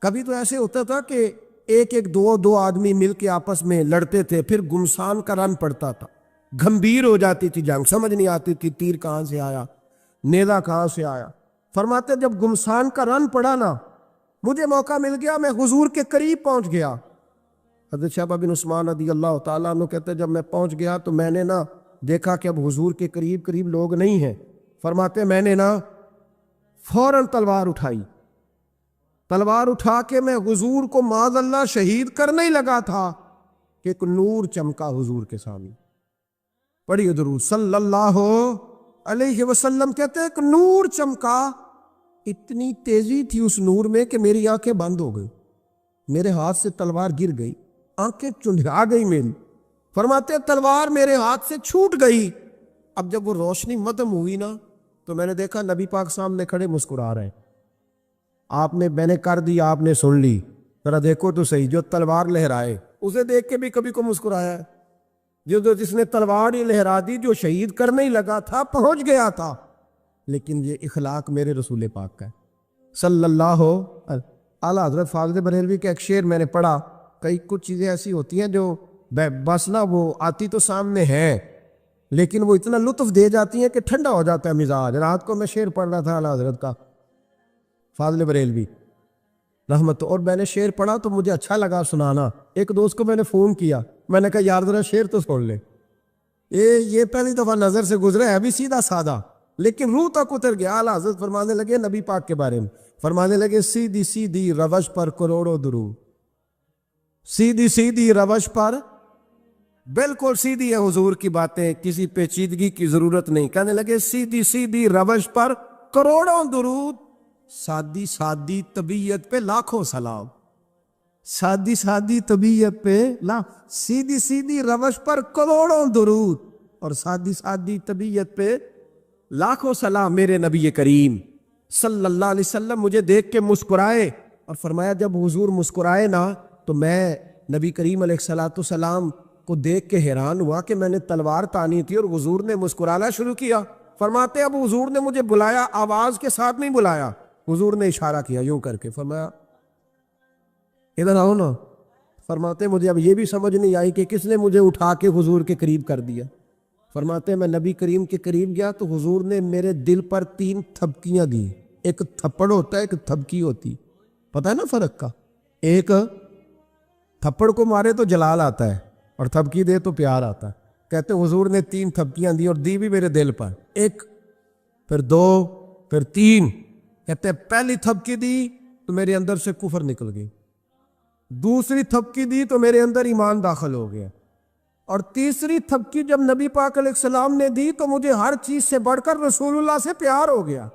کبھی تو ایسے ہوتا تھا کہ ایک دو آدمی مل کے آپس میں لڑتے تھے، پھر گمسان کا رن پڑتا تھا، گھمبیر ہو جاتی تھی جنگ، سمجھ نہیں آتی تھی تیر کہاں سے آیا، نیزہ کہاں سے آیا۔ فرماتے جب گمسان کا رن پڑا نا، مجھے موقع مل گیا، میں حضور کے قریب پہنچ گیا۔ حضرت شیبہ بن عثمان رضی اللہ تعالیٰ عنہ کہتے جب میں پہنچ گیا تو میں نے نا دیکھا کہ اب حضور کے قریب لوگ نہیں ہیں۔ فرماتے میں نے نا فوراً تلوار اٹھائی، تلوار اٹھا کے میں حضور کو معاذ اللہ شہید کرنے ہی لگا تھا کہ ایک نور چمکا حضور کے سامنے۔ پڑھیے درود صلی اللہ علیہ وسلم، کہتے ہیں ایک نور چمکا، اتنی تیزی تھی اس نور میں کہ میری آنکھیں بند ہو گئی، میرے ہاتھ سے تلوار گر گئی، آنکھیں چندھا گئی میری۔ فرماتے ہیں تلوار میرے ہاتھ سے چھوٹ گئی۔ اب جب وہ روشنی مدم ہوئی نا تو میں نے دیکھا نبی پاک سامنے کھڑے مسکرا رہے ہیں۔ میں نے کر دی، آپ نے سن لی، ذرا دیکھو تو صحیح، جو تلوار لہرائے اسے دیکھ کے بھی کبھی کو مسکرایا ہے، جس نے تلوار ہی لہرا دی، جو شہید کرنے ہی لگا تھا، پہنچ گیا تھا۔ لیکن یہ اخلاق میرے رسول پاک کا ہے صلی اللہ اعلیٰ حضرت فاضل بریلوی کا ایک شعر میں نے پڑھا، کچھ چیزیں ایسی ہوتی ہیں جو بس نا وہ آتی تو سامنے ہے لیکن وہ اتنا لطف دے جاتی ہیں کہ ٹھنڈا ہو جاتا ہے مزاج۔ رات کو میں شعر پڑھ رہا تھا اعلیٰ حضرت کا فاضل بریلوی رحمت، اور میں نے شعر پڑھا تو مجھے اچھا لگا سنانا۔ ایک دوست کو میں نے فون کیا، میں نے کہا یار ذرا شعر تو سن لے، یہ پہلی دفعہ نظر سے گزرا ہے، ابھی سیدھا سادہ لیکن روح تک اتر گیا۔ اعلیٰ حضرت فرمانے لگے نبی پاک کے بارے میں، فرمانے لگے سیدھی سیدھی روش پر کروڑوں درود، سیدھی سیدھی روش پر، بالکل سیدھی ہے حضور کی باتیں، کسی پیچیدگی کی ضرورت نہیں۔ کہنے لگے سیدھی سیدھی روش پر کروڑوں درود، سادی سادی طبیعت پہ لاکھوں سلام، سادی سادی طبیعت پہ سیدھی سیدھی روش پر کروڑوں درود اور سادی سادی طبیعت پہ لاکھوں سلام۔ میرے نبی کریم صلی اللہ علیہ وسلم مجھے دیکھ کے مسکرائے اور فرمایا جب حضور مسکرائے نا تو میں نبی کریم علیہ السلام کو دیکھ کے حیران ہوا کہ میں نے تلوار تانی تھی اور حضور نے مسکرانا شروع کیا۔ فرماتے اب حضور نے مجھے بلایا، آواز کے ساتھ نہیں بلایا، حضور نے اشارہ کیا یوں کر کے، فرمایا ادھر آؤ نا۔ فرماتے مجھے اب یہ بھی سمجھ نہیں آئی کہ کس نے مجھے اٹھا کے حضور کے قریب کر دیا۔ فرماتے میں نبی کریم کے قریب گیا تو حضور نے میرے دل پر 3 تھپکیاں دی۔ ایک تھپڑ ہوتا ہے، ایک تھپکی ہوتی، پتہ ہے نا فرق کا؟ ایک تھپڑ کو مارے تو جلال آتا ہے اور تھپکی دے تو پیار آتا ہے۔ کہتے حضور نے 3 تھپکیاں دی اور دی بھی میرے دل پر، ایک، پھر 2، پھر 3۔ کہتے پہلی تھپکی دی تو میرے اندر سے کفر نکل گئی، دوسری تھپکی دی تو میرے اندر ایمان داخل ہو گیا، اور تیسری تھپکی جب نبی پاک علیہ السلام نے دی تو مجھے ہر چیز سے بڑھ کر رسول اللہ سے پیار ہو گیا،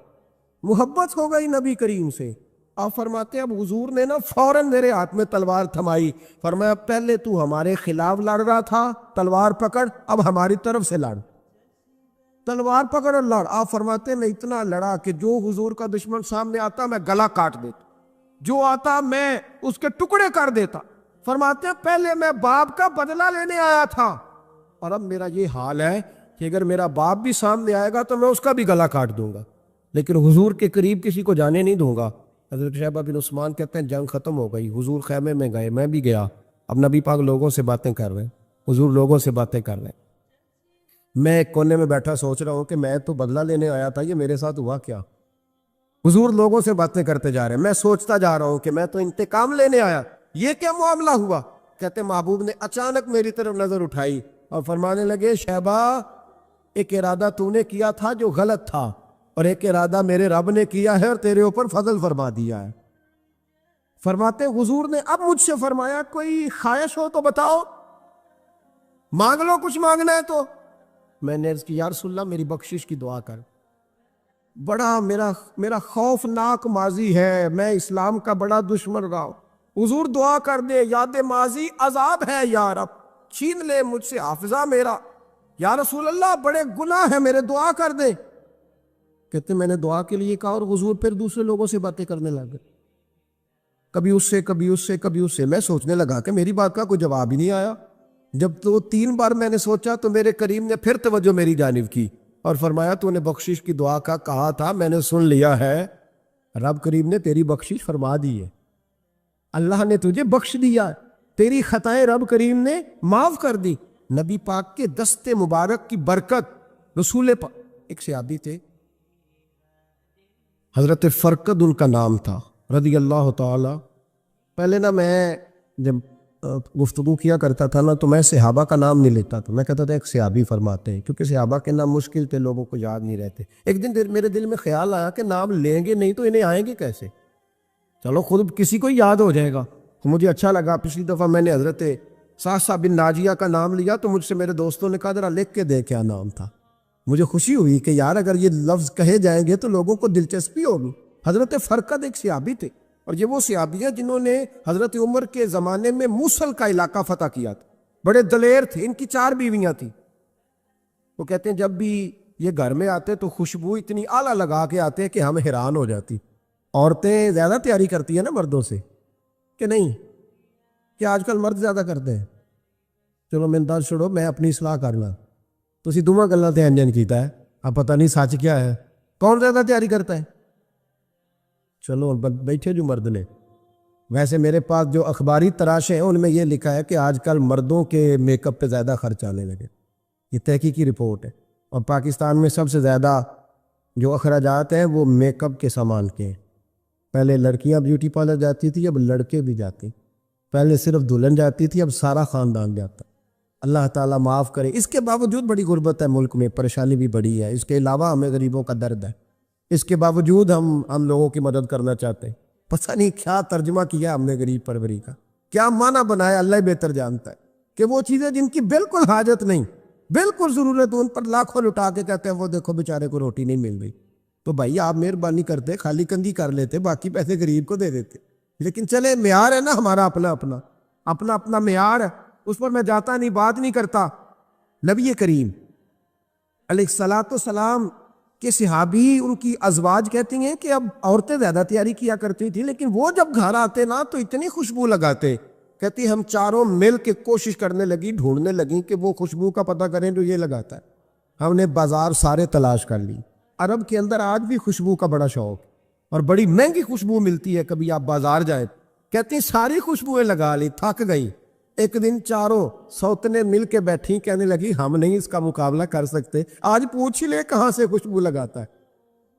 محبت ہو گئی نبی کریم سے۔ آپ فرماتے ہیں اب حضور نے نا فوراً میرے ہاتھ میں تلوار تھمائی، فرمایا پہلے تو ہمارے خلاف لڑ رہا تھا، تلوار پکڑ، اب ہماری طرف سے لڑ، تلوار پکڑ اور لڑ۔ آپ فرماتے ہیں میں اتنا لڑا کہ جو حضور کا دشمن سامنے آتا میں گلا کاٹ دیتا، جو آتا میں اس کے ٹکڑے کر دیتا۔ فرماتے ہیں پہلے میں باپ کا بدلہ لینے آیا تھا، اور اب میرا یہ حال ہے کہ اگر میرا باپ بھی سامنے آئے گا تو میں اس کا بھی گلا کاٹ دوں گا، لیکن حضور کے قریب کسی کو جانے نہیں دوں گا۔ حضرت شیبہ بن عثمان کہتے ہیں جنگ ختم ہو گئی، حضور خیمے میں گئے، میں بھی گیا، اب نبی پاک لوگوں سے باتیں کر رہے ہیں، حضور لوگوں سے باتیں کر رہے ہیں، میں ایک کونے میں بیٹھا سوچ رہا ہوں کہ میں تو بدلہ لینے آیا تھا، یہ میرے ساتھ ہوا کیا؟ حضور لوگوں سے باتیں کرتے جا رہے ہیں، میں سوچتا جا رہا ہوں کہ میں تو انتقام لینے آیا، یہ کیا معاملہ ہوا؟ کہتے محبوب نے اچانک میری طرف نظر اٹھائی اور فرمانے لگے شیبہ ایک ارادہ تو نے کیا تھا جو غلط تھا، اور ایک ارادہ میرے رب نے کیا ہے اور تیرے اوپر فضل فرما دیا ہے۔ فرماتے حضور نے اب مجھ سے فرمایا کوئی خواہش ہو تو بتاؤ، مانگ لو کچھ مانگنا ہے تو۔ میں نے عرض کی یا رسول اللہ میری بخشش کی دعا کر، بڑا میرا خوفناک ماضی ہے، میں اسلام کا بڑا دشمن رہا ہوں، حضور دعا کر دے، یاد ماضی عذاب ہے یا رب، چھین لے مجھ سے حافظہ میرا، یا رسول اللہ بڑے گناہ ہیں میرے، دعا کر دے۔ کہتے میں نے دعا کے لیے کہا اور حضور پھر دوسرے لوگوں سے باتیں کرنے لگے، کبھی اس سے کبھی اس سے کبھی اس سے۔ میں سوچنے لگا کہ میری بات کا کوئی جواب ہی نہیں آیا۔ جب تو 3 بار میں نے سوچا تو میرے کریم نے پھر توجہ میری جانب کی اور فرمایا تو نے بخشش کی دعا کا کہا تھا، میں نے سن لیا ہے، رب کریم نے تیری بخشش فرما دی ہے، اللہ نے تجھے بخش دیا، تیری خطائیں رب کریم نے معاف کر دی۔ نبی پاک کے دست مبارک کی برکت، رسول پاک ایک صحابی تھے حضرت فرقد ان کا نام تھا رضی اللہ تعالی۔ پہلے نا میں جب گفتگو کیا کرتا تھا نا تو میں صحابہ کا نام نہیں لیتا تھا، میں کہتا تھا ایک صحابی فرماتے ہیں، کیونکہ صحابہ کے نام مشکل تھے، لوگوں کو یاد نہیں رہتے۔ ایک دن میرے دل میں خیال آیا کہ نام لیں گے نہیں تو انہیں آئیں گے کیسے، چلو خود کسی کو یاد ہو جائے گا، تو مجھے اچھا لگا۔ پچھلی دفعہ میں نے حضرت ساسا بن ناجیہ کا نام لیا تو مجھ سے میرے دوستوں نے کہا ذرا لکھ کے دے کیا نام تھا۔ مجھے خوشی ہوئی کہ یار اگر یہ لفظ کہے جائیں گے تو لوگوں کو دلچسپی ہوگی۔ حضرت فرقد ایک صحابی تھے، اور یہ وہ صحابی ہیں جنہوں نے حضرت عمر کے زمانے میں موصل کا علاقہ فتح کیا تھا، بڑے دلیر تھے، ان کی 4 بیویاں تھیں۔ وہ کہتے ہیں جب بھی یہ گھر میں آتے تو خوشبو اتنی اعلیٰ لگا کے آتے کہ ہم حیران ہو جاتی۔ عورتیں زیادہ تیاری کرتی ہیں نا مردوں سے کہ نہیں، کہ آج کل مرد زیادہ کرتے ہیں؟ چلو میں انداز چھوڑو، میں اپنی اصلاح کرنا، تسی دوواں گلاں تے انجن کیتا ہے، اب پتہ نہیں سچ کیا ہے، کون زیادہ تیاری کرتا ہے؟ چلو بیٹھے جو مرد نے، ویسے میرے پاس جو اخباری تراشے ہیں ان میں یہ لکھا ہے کہ آج کل مردوں کے میک اپ پہ زیادہ خرچ آنے لگے، یہ تحقیقی رپورٹ ہے، اور پاکستان میں سب سے زیادہ جو اخراجات ہیں وہ میک اپ کے سامان کے ہیں۔ پہلے لڑکیاں بیوٹی پارلر جاتی تھی، اب لڑکے بھی جاتے ہیں، پہلے صرف دلہن جاتی تھی، اب سارا خاندان جاتا۔ اللہ تعالیٰ معاف کرے۔ اس کے باوجود بڑی غربت ہے ملک میں، پریشانی بھی بڑی ہے، اس کے علاوہ ہمیں غریبوں کا درد ہے، اس کے باوجود ہم لوگوں کی مدد کرنا چاہتے ہیں۔ پتہ نہیں کیا ترجمہ کیا ہم نے غریب پروری کا، کیا معنی بنایا، اللہ بہتر جانتا ہے، کہ وہ چیزیں جن کی بالکل حاجت نہیں، بالکل ضرورت، ان پر لاکھوں لٹا کے کہتے ہیں وہ دیکھو بیچارے کو روٹی نہیں مل رہی، تو بھائی آپ مہربانی کرتے خالی کندھی کر لیتے، باقی پیسے غریب کو دے دیتے۔ لیکن چلے معیار ہے نا ہمارا اپنا معیار ہے، اس پر میں جاتا نہیں، بات نہیں کرتا۔ نبی کریم علیہ الصلاۃ والسلام کے صحابی، ان کی ازواج کہتی ہیں کہ اب عورتیں زیادہ تیاری کیا کرتی تھی، لیکن وہ جب گھر آتے نا تو اتنی خوشبو لگاتے، کہتی ہم چاروں مل کے کوشش کرنے لگی، ڈھونڈنے لگی کہ وہ خوشبو کا پتہ کریں جو یہ لگاتا ہے۔ ہم نے بازار سارے تلاش کر لی. عرب کے اندر آج بھی خوشبو کا بڑا شوق اور بڑی مہنگی خوشبو ملتی ہے. کبھی آپ بازار جائیں کہتی ہیں ساری خوشبوئیں لگا لی, تھک گئی. ایک دن چاروں سوتنے مل کے بیٹھی, کہنے لگی ہم نہیں اس کا مقابلہ کر سکتے, آج پوچھ ہی لے کہاں سے خوشبو لگاتا ہے.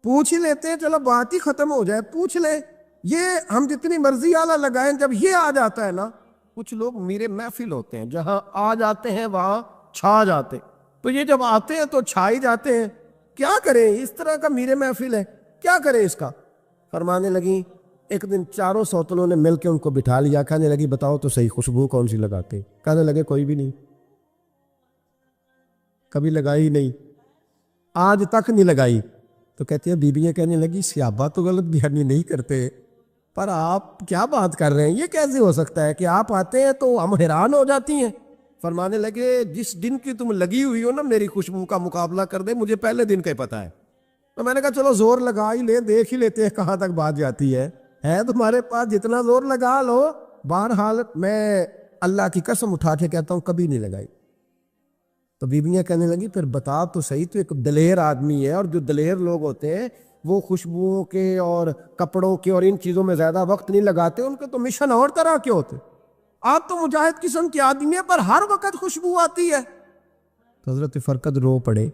پوچھ ہی لیتے ہیں, چلو بات ہی ختم ہو جائے, پوچھ لے. یہ ہم جتنی مرضی آلہ لگائیں, جب یہ آ جاتا ہے نا, کچھ لوگ میرے محفل ہوتے ہیں جہاں آ جاتے ہیں وہاں چھا جاتے, تو یہ جب آتے ہیں تو چھا ہی جاتے ہیں. کیا کریں, اس طرح کا میرے محفل ہے, کیا کریں اس کا. فرمانے لگی ایک دن چاروں سوتنوں نے مل کے ان کو بٹھا لیا. کہنے لگی بتاؤ تو صحیح خوشبو کون سی لگاتے. کہنے لگے کوئی بھی نہیں, کبھی لگائی نہیں, آج تک نہیں لگائی. تو کہتی ہیں بیویاں کہنے لگی صحابہ تو غلط بیانی نہیں کرتے, پر آپ کیا بات کر رہے ہیں, یہ کیسے ہو سکتا ہے کہ آپ آتے ہیں تو ہم حیران ہو جاتی ہیں. فرمانے لگے جس دن کی تم لگی ہوئی ہو نا میری خوشبو کا مقابلہ کر دے, مجھے پہلے دن کا ہی پتہ ہے. تو میں نے کہا چلو زور لگا ہی لیں, دیکھ ہی لیتے ہیں کہاں تک بات جاتی ہے تمہارے پاس جتنا زور لگا لو. بہرحال میں اللہ کی قسم اٹھا کے کہتا ہوں کبھی نہیں لگائی. تو بیویاں کہنے لگی پھر بتا تو صحیح, تو ایک دلیر آدمی ہے, اور جو دلیر لوگ ہوتے ہیں وہ خوشبوؤں کے اور کپڑوں کے اور ان چیزوں میں زیادہ وقت نہیں لگاتے, ان کے تو مشن اور طرح کے ہوتے. آپ تو مجاہد قسم کے آدمی ہیں, پر ہر وقت خوشبو آتی ہے. تو حضرت فرقد رو پڑے,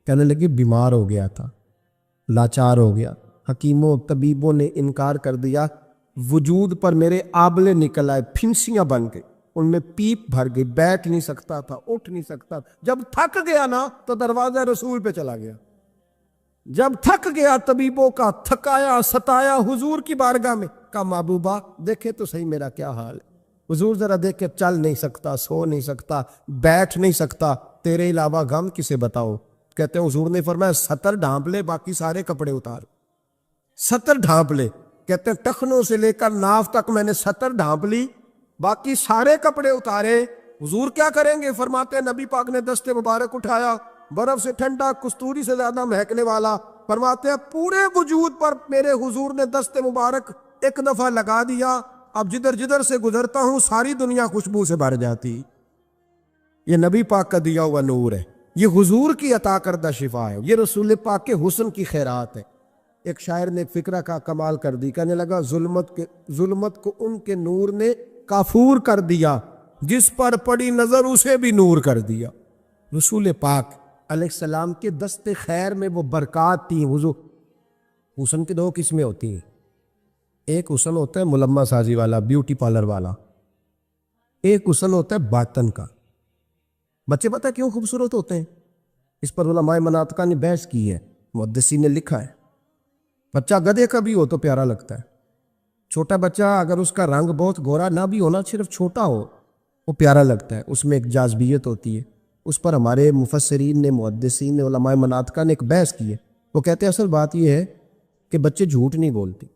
کہنے لگی بیمار ہو گیا تھا, لاچار ہو گیا, حکیموں طبیبوں نے انکار کر دیا, وجود پر میرے آبلے نکل آئے, پھنسیاں بن گئی, ان میں پیپ بھر گئی, بیٹھ نہیں سکتا تھا, اٹھ نہیں سکتا. جب تھک گیا نا تو دروازہ رسول پہ چلا گیا. جب تھک گیا طبیبوں کا تھکایا ستایا حضور کی بارگاہ میں, کہا محبوبہ دیکھے تو صحیح میرا کیا حال ہے. حضور ذرا دیکھ کے, چل نہیں سکتا, سو نہیں سکتا, بیٹھ نہیں سکتا, تیرے علاوہ غم کسے بتاؤ. کہتے ہیں حضور نے فرمایا 70 ڈھانپ لے, باقی سارے کپڑے اتار. 70 ڈھانپ لے. کہتے ہیں ٹخنوں سے لے کر ناف تک میں نے 70 ڈھانپ لی, باقی سارے کپڑے اتارے. حضور کیا کریں گے؟ فرماتے ہیں نبی پاک نے دست مبارک اٹھایا, برف سے ٹھنڈا, کستوری سے زیادہ مہکنے والا. فرماتے ہیں پورے وجود پر میرے حضور نے دست مبارک ایک دفعہ لگا دیا, اب جدھر جدھر سے گزرتا ہوں ساری دنیا خوشبو سے بھر جاتی. یہ نبی پاک کا دیا ہوا نور ہے, یہ حضور کی عطا کردہ شفا ہے, یہ رسول پاک کے حسن کی خیرات ہے. ایک شاعر نے ایک فکرہ کا کمال کر دی, کہنے لگا ظلمت کو ان کے نور نے کافور کر دیا, جس پر پڑی نظر اسے بھی نور کر دیا. رسول پاک علیہ السلام کے دست خیر میں وہ برکات تھی. حضور حسن کی 2 قسمیں ہوتی ہیں, ایک حسن ہوتا ہے ملمہ سازی والا, بیوٹی پارلر والا, ایک حسن ہوتا ہے باطن کا. بچے پتہ کیوں خوبصورت ہوتے ہیں؟ اس پر علماء مناطقہ نے بحث کی ہے, محدثین نے لکھا ہے. بچہ گدھے کا بھی ہو تو پیارا لگتا ہے, چھوٹا بچہ اگر اس کا رنگ بہت گورا نہ بھی ہونا, صرف چھوٹا ہو, وہ پیارا لگتا ہے, اس میں ایک جاذبیت ہوتی ہے. اس پر ہمارے مفسرین نے, محدثین نے, علماء مناطقہ نے ایک بحث کی ہے. وہ کہتے ہیں اصل بات یہ ہے کہ بچے جھوٹ نہیں بولتے,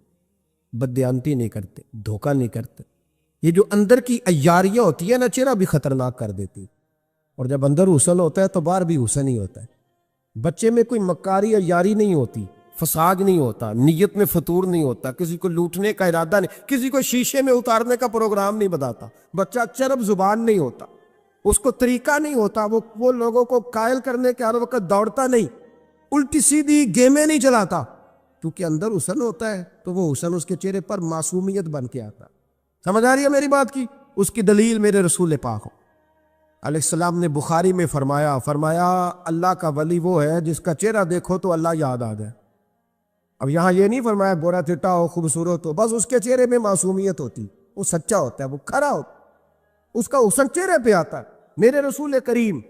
بددیانتی نہیں کرتے, دھوکہ نہیں کرتے. یہ جو اندر کی عیاریاں ہوتی ہیں نا, چہرہ بھی خطرناک کر دیتی, اور جب اندر حسن ہوتا ہے تو باہر بھی حسن ہی ہوتا ہے. بچے میں کوئی مکاری عیاری نہیں ہوتی, فساد نہیں ہوتا, نیت میں فطور نہیں ہوتا, کسی کو لوٹنے کا ارادہ نہیں, کسی کو شیشے میں اتارنے کا پروگرام نہیں بتاتا. بچہ چرب زبان نہیں ہوتا, اس کو طریقہ نہیں ہوتا, وہ لوگوں کو قائل کرنے کے ہر وقت دوڑتا نہیں, الٹی سیدھی گیمیں نہیں چلاتا, کیونکہ اندر حسن ہوتا ہے تو وہ حسن اس کے چہرے پر معصومیت بن کے آتا. سمجھ آ رہی ہے میری بات کی؟ اس کی دلیل میرے رسول پاک ہو علیہ السلام نے بخاری میں فرمایا اللہ کا ولی وہ ہے جس کا چہرہ دیکھو تو اللہ یاد آ جائے. اب یہاں یہ نہیں فرمایا گورا چٹا ہو, خوبصورت ہو, بس اس کے چہرے میں معصومیت ہوتی, وہ سچا ہوتا ہے, وہ کھرا ہوتا, اس کا حسن چہرے پہ آتا ہے. میرے رسول کریم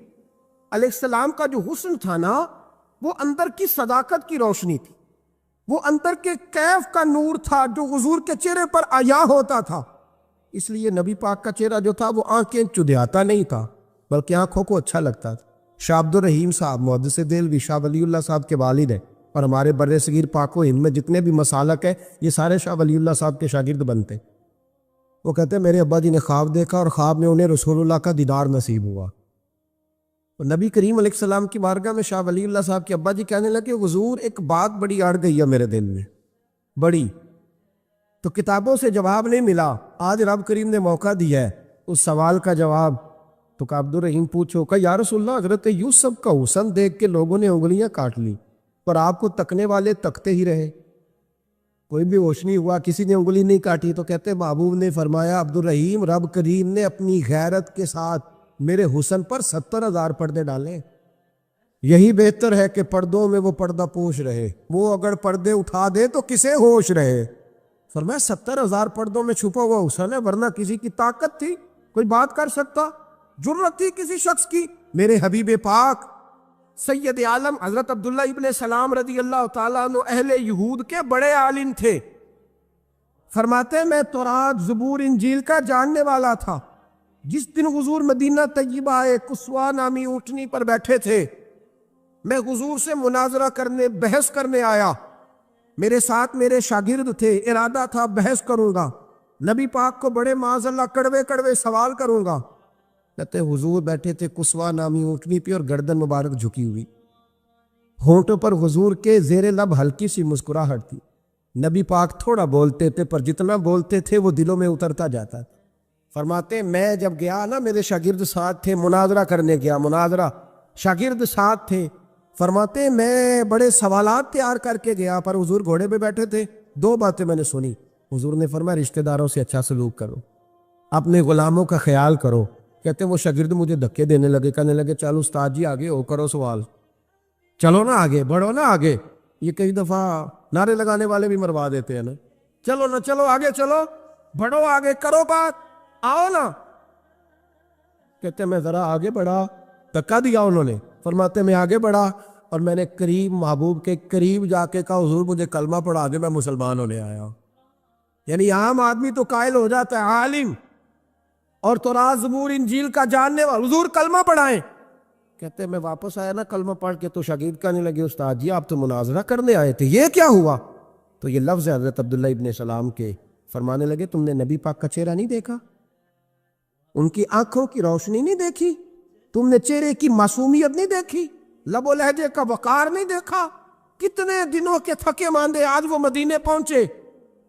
علیہ السلام کا جو حسن تھا نا, وہ اندر کی صداقت کی روشنی تھی, وہ اندر کے کیف کا نور تھا جو حضور کے چہرے پر عیاں ہوتا تھا. اس لیے نبی پاک کا چہرہ جو تھا وہ آنکھیں چدھیاتا نہیں تھا, بلکہ آنکھوں کو اچھا لگتا تھا. شاہ عبد الرحیم صاحب محدث دہلوی شاہ ولی اللہ صاحب کے والد ہیں, اور ہمارے بر صغیر پاک و ہند میں جتنے بھی مسالک ہیں یہ سارے شاہ ولی اللہ صاحب کے شاگرد بنتے. وہ کہتے ہیں میرے ابا جی نے خواب دیکھا اور خواب میں انہیں رسول اللہ کا دیدار نصیب ہوا. نبی کریم علیہ السلام کی بارگاہ میں شاہ ولی اللہ صاحب کے ابا جی کہنے لگے حضور ایک بات بڑی اڑ گئی ہے میرے دل میں, بڑی, تو کتابوں سے جواب نہیں ملا, آج رب کریم نے موقع دیا ہے اس سوال کا جواب تو کہا عبد الرحیم پوچھو. کہا یا رسول اللہ حضرت یوسف کا حسن دیکھ کے لوگوں نے انگلیاں کاٹ لی پر آپ کو تکنے والے تکتے ہی رہے, کوئی بھی ہوش نہیں ہوا, کسی نے انگلی نہیں کاٹی. تو کہتے محبوب نے فرمایا عبد الرحیم رب کریم نے اپنی غیرت کے ساتھ میرے حسن پر 70,000 پردے ڈالے, یہی بہتر ہے کہ پردوں میں وہ پردہ پوش رہے, وہ اگر پردے اٹھا دے تو کسے ہوش رہے. فرمایا 70,000 پردوں میں چھپا ہوا حسن ہے, ورنہ کسی کی طاقت تھی کوئی بات کر سکتا, جرت تھی کسی شخص کی. میرے حبیب پاک سید عالم حضرت عبداللہ ابن سلام رضی اللہ تعالیٰ عنہ اہل یہود کے بڑے عالم تھے. فرماتے میں تورات زبور انجیل کا جاننے والا تھا. جس دن حضور مدینہ طیبہ کسوا نامی اونٹنی پر بیٹھے تھے, میں حضور سے مناظرہ کرنے بحث کرنے آیا. میرے ساتھ میرے شاگرد تھے, ارادہ تھا بحث کروں گا, نبی پاک کو بڑے معاذ اللہ کڑوے کڑوے سوال کروں گا. کہتے حضور بیٹھے تھے کسوا نامی اونٹنی پہ اور گردن مبارک جھکی ہوئی, ہونٹوں پر حضور کے زیر لب ہلکی سی مسکراہٹ تھی. نبی پاک تھوڑا بولتے تھے پر جتنا بولتے تھے وہ دلوں میں اترتا جاتا تھا. فرماتے میں جب گیا نا, میرے شاگرد ساتھ تھے, مناظرہ کرنے گیا, مناظرہ شاگرد ساتھ تھے. فرماتے میں بڑے سوالات تیار کر کے گیا پر حضور گھوڑے پہ بیٹھے تھے. 2 باتیں میں نے سنی. حضور نے فرمایا رشتہ داروں سے اچھا سلوک کرو, اپنے غلاموں کا خیال کرو. کہتے وہ شاگرد مجھے دھکے دینے لگے, کہنے لگے چلو استاد جی آگے ہو, کرو سوال, چلو نا آگے بڑھو نا آگے. یہ کئی دفعہ نعرے لگانے والے بھی مروا دیتے ہیں نا, چلو نا چلو آگے چلو, بڑھو آگے, کرو بات, آؤ نا. کہتے میں ذرا آگے بڑھا, دھکا دیا انہوں نے. فرماتے میں آگے بڑھا اور میں نے قریب محبوب کے قریب جا کے کہا حضور مجھے کلمہ پڑھا دے, میں مسلمان ہونے آیا ہوں. یعنی عام آدمی تو قائل ہو جاتا ہے عالم اور تورات زبور انجیل کا جاننے والا, حضور کلمہ پڑھائیں. کہتے میں واپس آیا نا کلمہ پڑھ کے تو شاگرد کہنے لگے استاد جی آپ تو مناظرہ کرنے آئے تھے, یہ کیا ہوا؟ تو یہ لفظ ہے حضرت عبداللہ ابن سلام کے. فرمانے لگے تم نے نبی پاک کا چہرہ نہیں دیکھا, ان کی آنکھوں کی روشنی نہیں دیکھی, تم نے چہرے کی معصومیت نہیں دیکھی, لب و لہجے کا وقار نہیں دیکھا. کتنے دنوں کے تھکے ماندے آج وہ مدینے پہنچے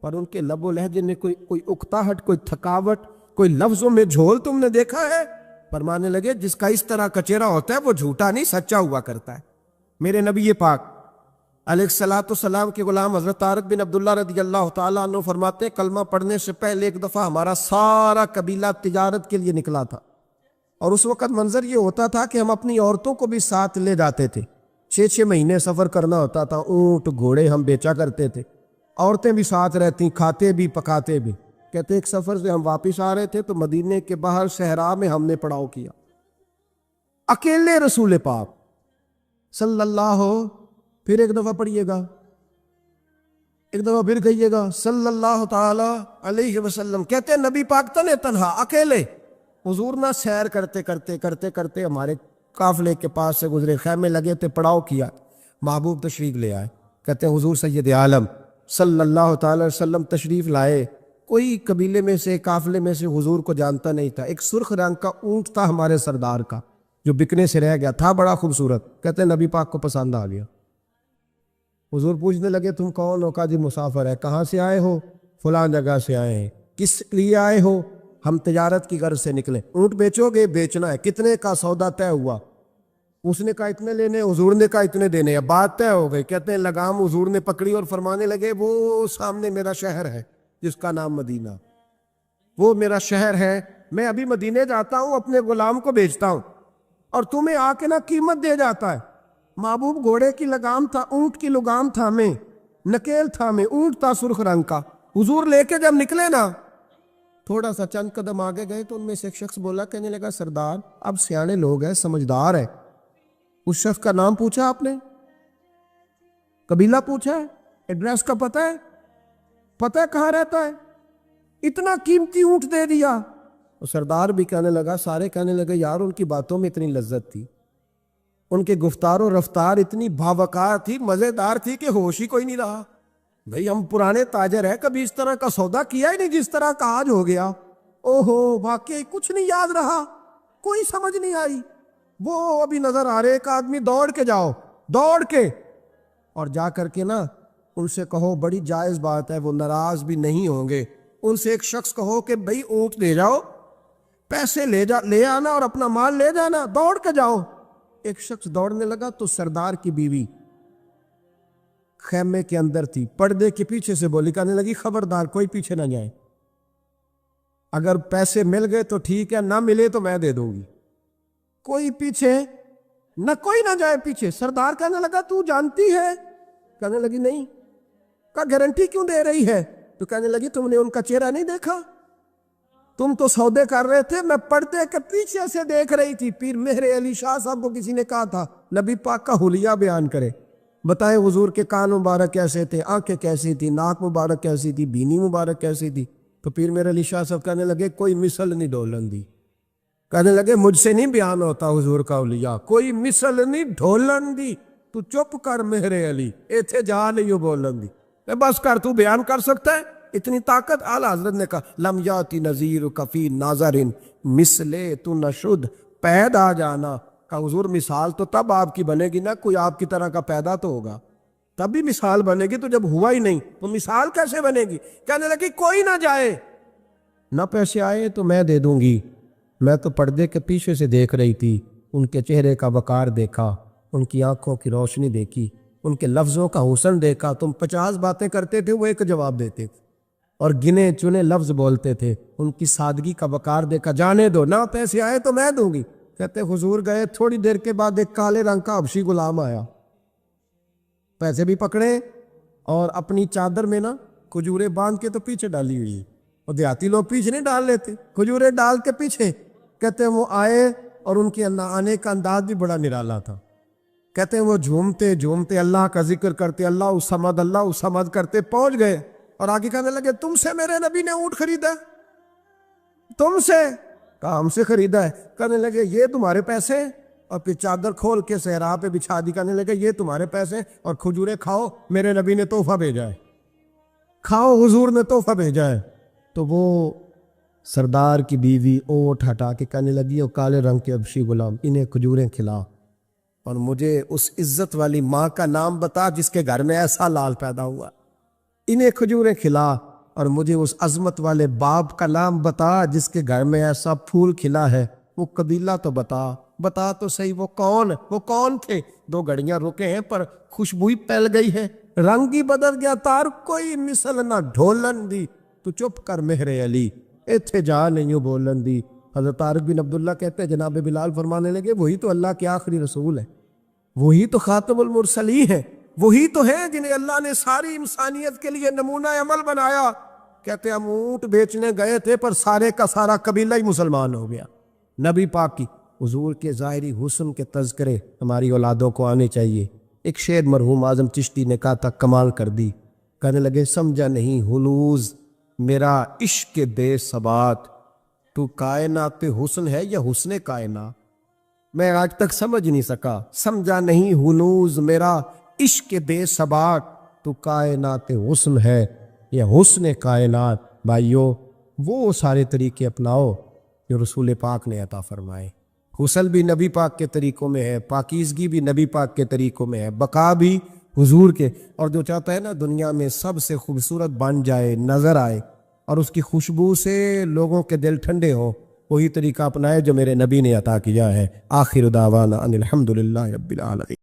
پر ان کے لب و لہجے میں کوئی اکتاہٹ, کوئی تھکاوٹ, کوئی لفظوں میں جھول تم نے دیکھا ہے؟ فرمانے لگے جس کا اس طرح کا چہرہ ہوتا ہے وہ جھوٹا نہیں سچا ہوا کرتا ہے. میرے نبی پاک علیہ الصلوۃ والسلام کے غلام حضرت طارق بن عبداللہ رضی اللہ تعالیٰ عنہ فرماتے کلمہ پڑھنے سے پہلے ایک دفعہ ہمارا سارا قبیلہ تجارت کے لیے نکلا تھا, اور اس وقت منظر یہ ہوتا تھا کہ ہم اپنی عورتوں کو بھی ساتھ لے جاتے تھے. 6 مہینے سفر کرنا ہوتا تھا, اونٹ گھوڑے ہم بیچا کرتے تھے, عورتیں بھی ساتھ رہتی, کھاتے بھی پکاتے بھی. کہتے ایک سفر سے ہم واپس آ رہے تھے تو مدینے کے باہر صحرا میں ہم نے پڑاؤ کیا, اکیلے رسول پاک صلی اللہ پھر ایک دفعہ پڑھیے گا, ایک دفعہ پھر کہیے گا صلی اللہ تعالی علیہ وسلم. کہتے نبی پاک تنے تنہا اکیلے. حضور نہ سیر کرتے کرتے کرتے کرتے ہمارے قافلے کے پاس سے گزرے, خیمے لگے تھے, پڑاؤ کیا, محبوب تشریف لے آئے. کہتے ہیں حضور سید عالم صلی اللہ تعالی وسلم تشریف لائے. کوئی قبیلے میں سے قافلے میں سے حضور کو جانتا نہیں تھا. ایک سرخ رنگ کا اونٹ تھا ہمارے سردار کا جو بکنے سے رہ گیا تھا, بڑا خوبصورت. کہتے ہیں نبی پاک کو پسند آ گیا. حضور پوچھنے لگے تم کون ہو؟ کہا جی مسافر ہے. کہاں سے آئے ہو؟ فلاں جگہ سے آئے ہیں. کس لیے آئے ہو؟ ہم تجارت کی غرض سے نکلے. اونٹ بیچو گے؟ بیچنا ہے. کتنے کا سودا طے ہوا؟ اس نے کہا اتنے لینے, حضور نے کہا اتنے دینے. اب بات طے ہو گئی. کہتے ہیں لگام حضور نے پکڑی اور فرمانے لگے وہ سامنے میرا شہر ہے جس کا نام مدینہ, وہ میرا شہر ہے. میں ابھی مدینے جاتا ہوں, اپنے غلام کو بیچتا ہوں اور تمہیں آ کے نا قیمت دے جاتا ہے. محبوب گھوڑے کی لگام تھا, اونٹ کی لگام تھا میں, نکیل تھا میں, اونٹ تھا سرخ رنگ کا. حضور لے کے جب نکلے نا تھوڑا سا چند قدم آگے گئے تو ان میں سے ایک شخص بولا, کہنے لگا سردار اب سیانے لوگ ہیں, سمجھدار ہے. اس شخص کا نام پوچھا آپ نے, قبیلہ پوچھا ہے, ایڈریس کا پتہ ہے, پتہ ہے کہاں رہتا ہے, اتنا قیمتی اونٹ دے دیا. اور سردار بھی کہنے لگا, سارے کہنے لگے یار ان کی باتوں میں اتنی لذت تھی, ان کے گفتار و رفتار اتنی باوقار تھی, مزیدار تھی کہ ہوش ہی کوئی نہیں رہا. بھئی ہم پرانے تاجر ہیں, کبھی اس طرح کا سودا کیا ہی نہیں جس طرح کا آج ہو گیا. اوہو واقعی کچھ نہیں یاد رہا, کوئی سمجھ نہیں آئی. وہ ابھی نظر آ رہے, ایک آدمی دوڑ کے جاؤ, دوڑ کے, اور جا کر کے نا ان سے کہو بڑی جائز بات ہے, وہ ناراض بھی نہیں ہوں گے. ان سے ایک شخص کہو کہ بھئی اونٹ دے جاؤ, پیسے لے آنا اور اپنا مال لے جانا، دوڑ کے جاؤ۔ ایک شخص دوڑنے لگا تو سردار کی بیوی خیمے کے اندر تھی، پردے کے پیچھے سے بولی، کہنے لگی خبردار کوئی پیچھے نہ جائے، اگر پیسے مل گئے تو ٹھیک ہے، نہ ملے تو میں دے دوں گی، کوئی پیچھے نہ، کوئی نہ جائے پیچھے۔ سردار کہنے لگا تو جانتی ہے؟ کہنے لگی نہیں۔ کہا گارنٹی کیوں دے رہی ہے؟ تو کہنے لگی تم نے ان کا چہرہ نہیں دیکھا؟ تم تو سودے کر رہے تھے، میں پردے کے پیچھے سے دیکھ رہی تھی۔ پیر مہر علی شاہ صاحب کو کسی نے کہا تھا نبی پاک کا حلیہ بیان کرے، بتائے حضور کے کان مبارک کیسے تھے، آنکھیں کیسی تھی، ناک مبارک کیسی تھی، بینی مبارک کیسی تھی۔ تو پیر مہر علی شاہ صاحب کہنے لگے کوئی مثل نہیں ڈھولن دی، کہنے لگے مجھ سے نہیں بیان ہوتا حضور کا حلیہ، کوئی مثل نہیں ڈھولن دی، تو چپ کر مہر علی، ایتھے جا نہیں بولن دی، بس کر، تو بیان کر سکتا ہے اتنی طاقت؟ اعلیٰ حضرت نے کہا لم یاتی نذیر کفی ناظرن مثلے تو نشد، پید آ جانا۔ کہا حضور مثال تو تب آپ کی بنے گی نا، کوئی آپ کی طرح کا پیدا تو ہوگا، تب بھی مثال بنے گی، تو جب ہوا ہی نہیں تو مثال کیسے بنے گی؟ کہنے لگی کوئی نہ جائے، نہ پیسے آئے تو میں دے دوں گی، میں تو پردے کے پیچھے سے دیکھ رہی تھی، ان کے چہرے کا وقار دیکھا، ان کی آنکھوں کی روشنی دیکھی، ان کے لفظوں کا حسن دیکھا، تم 50 باتیں کرتے تھے وہ ایک جواب دیتے تھے، اور گنے چنے لفظ بولتے تھے، ان کی سادگی کا وقار دیکھا، جانے دو، نہ پیسے آئے تو میں دوں گی۔ کہتے حضور گئے، تھوڑی دیر کے بعد ایک کالے رنگ کا حبشی غلام آیا، پیسے بھی پکڑے اور اپنی چادر میں نا کھجورے باندھ کے تو پیچھے ڈالی ہوئی، اور دیہاتی لوگ پیچھے نہیں ڈال لیتے، کھجورے ڈال کے پیچھے۔ کہتے ہیں وہ آئے اور ان کے آنے کا انداز بھی بڑا نرالا تھا، کہتے ہیں وہ جھومتے جھومتے اللہ کا ذکر کرتے، اللہ الصمد کرتے پہنچ گئے، اور آگے کہنے لگے تم سے میرے نبی نے اونٹ خریدا؟ تم سے؟ کہا ہم سے خریدا ہے۔ کہنے لگے یہ تمہارے پیسے؟ اور پھر چادر کھول کے صحرا پہ بچھا دی، کہنے لگے یہ تمہارے پیسے، اور کھجورے کھاؤ، میرے نبی نے تحفہ بھیجا ہے، کھاؤ، حضور نے تحفہ بھیجا ہے۔ تو وہ سردار کی بیوی اونٹ ہٹا کے کہنے لگی وہ کالے رنگ کے حبشی غلام، انہیں کھجوریں کھلا، اور مجھے اس عزت والی ماں کا نام بتا جس کے گھر میں ایسا لال پیدا ہوا، انہیں کھجوریں کھلا، اور مجھے اس عظمت والے باپ کا نام بتا جس کے گھر میں ایسا پھول کھلا ہے، وہ قبیلہ تو بتا تو صحیح، وہ کون تھے؟ 2 گھڑیاں رکے ہیں پر خوشبو ہی پھیل گئی ہے، رنگ ہی بدل گیا، تار کوئی مثل نہ ڈھولن دی، تو چپ کر مہر علی، ایتھے جا نہیں بولن دی۔ حضرت طارق بن عبداللہ کہتے ہیں جناب بلال فرمانے لگے وہی تو اللہ کے آخری رسول ہے، وہی تو خاتم المرسلین ہے، وہی تو ہیں جنہیں اللہ نے ساری انسانیت کے لیے نمونہ عمل بنایا۔ کہتے ہیں ہم اونٹ بیچنے گئے تھے پر سارے کا سارا قبیلہ ہی مسلمان ہو گیا۔ نبی پاک کی حضور کے ظاہری حسن کے تذکرے ہماری اولادوں کو آنے چاہیے۔ ایک شعر مرحوم اعظم چشتی نے کہا تھا، کمال کر دی، کہنے لگے سمجھا نہیں ہنوز میرا عشق بے ثبات، تو کائنات حسن ہے یا حسن کائنات؟ میں آج تک سمجھ نہیں سکا، سمجھا نہیں ہنوز میرا عشق بے ثبات، تو کائنات حسن ہے یا حسن کائنات۔ بھائیو وہ سارے طریقے اپناؤ جو رسول پاک نے عطا فرمائے، حسن بھی نبی پاک کے طریقوں میں ہے، پاکیزگی بھی نبی پاک کے طریقوں میں ہے، بقا بھی حضور کے۔ اور جو چاہتا ہے نا دنیا میں سب سے خوبصورت بن جائے، نظر آئے، اور اس کی خوشبو سے لوگوں کے دل ٹھنڈے ہوں، وہی طریقہ اپنائے جو میرے نبی نے عطا کیا ہے۔ آخر دعوانا ان الحمدللہ رب العالمین۔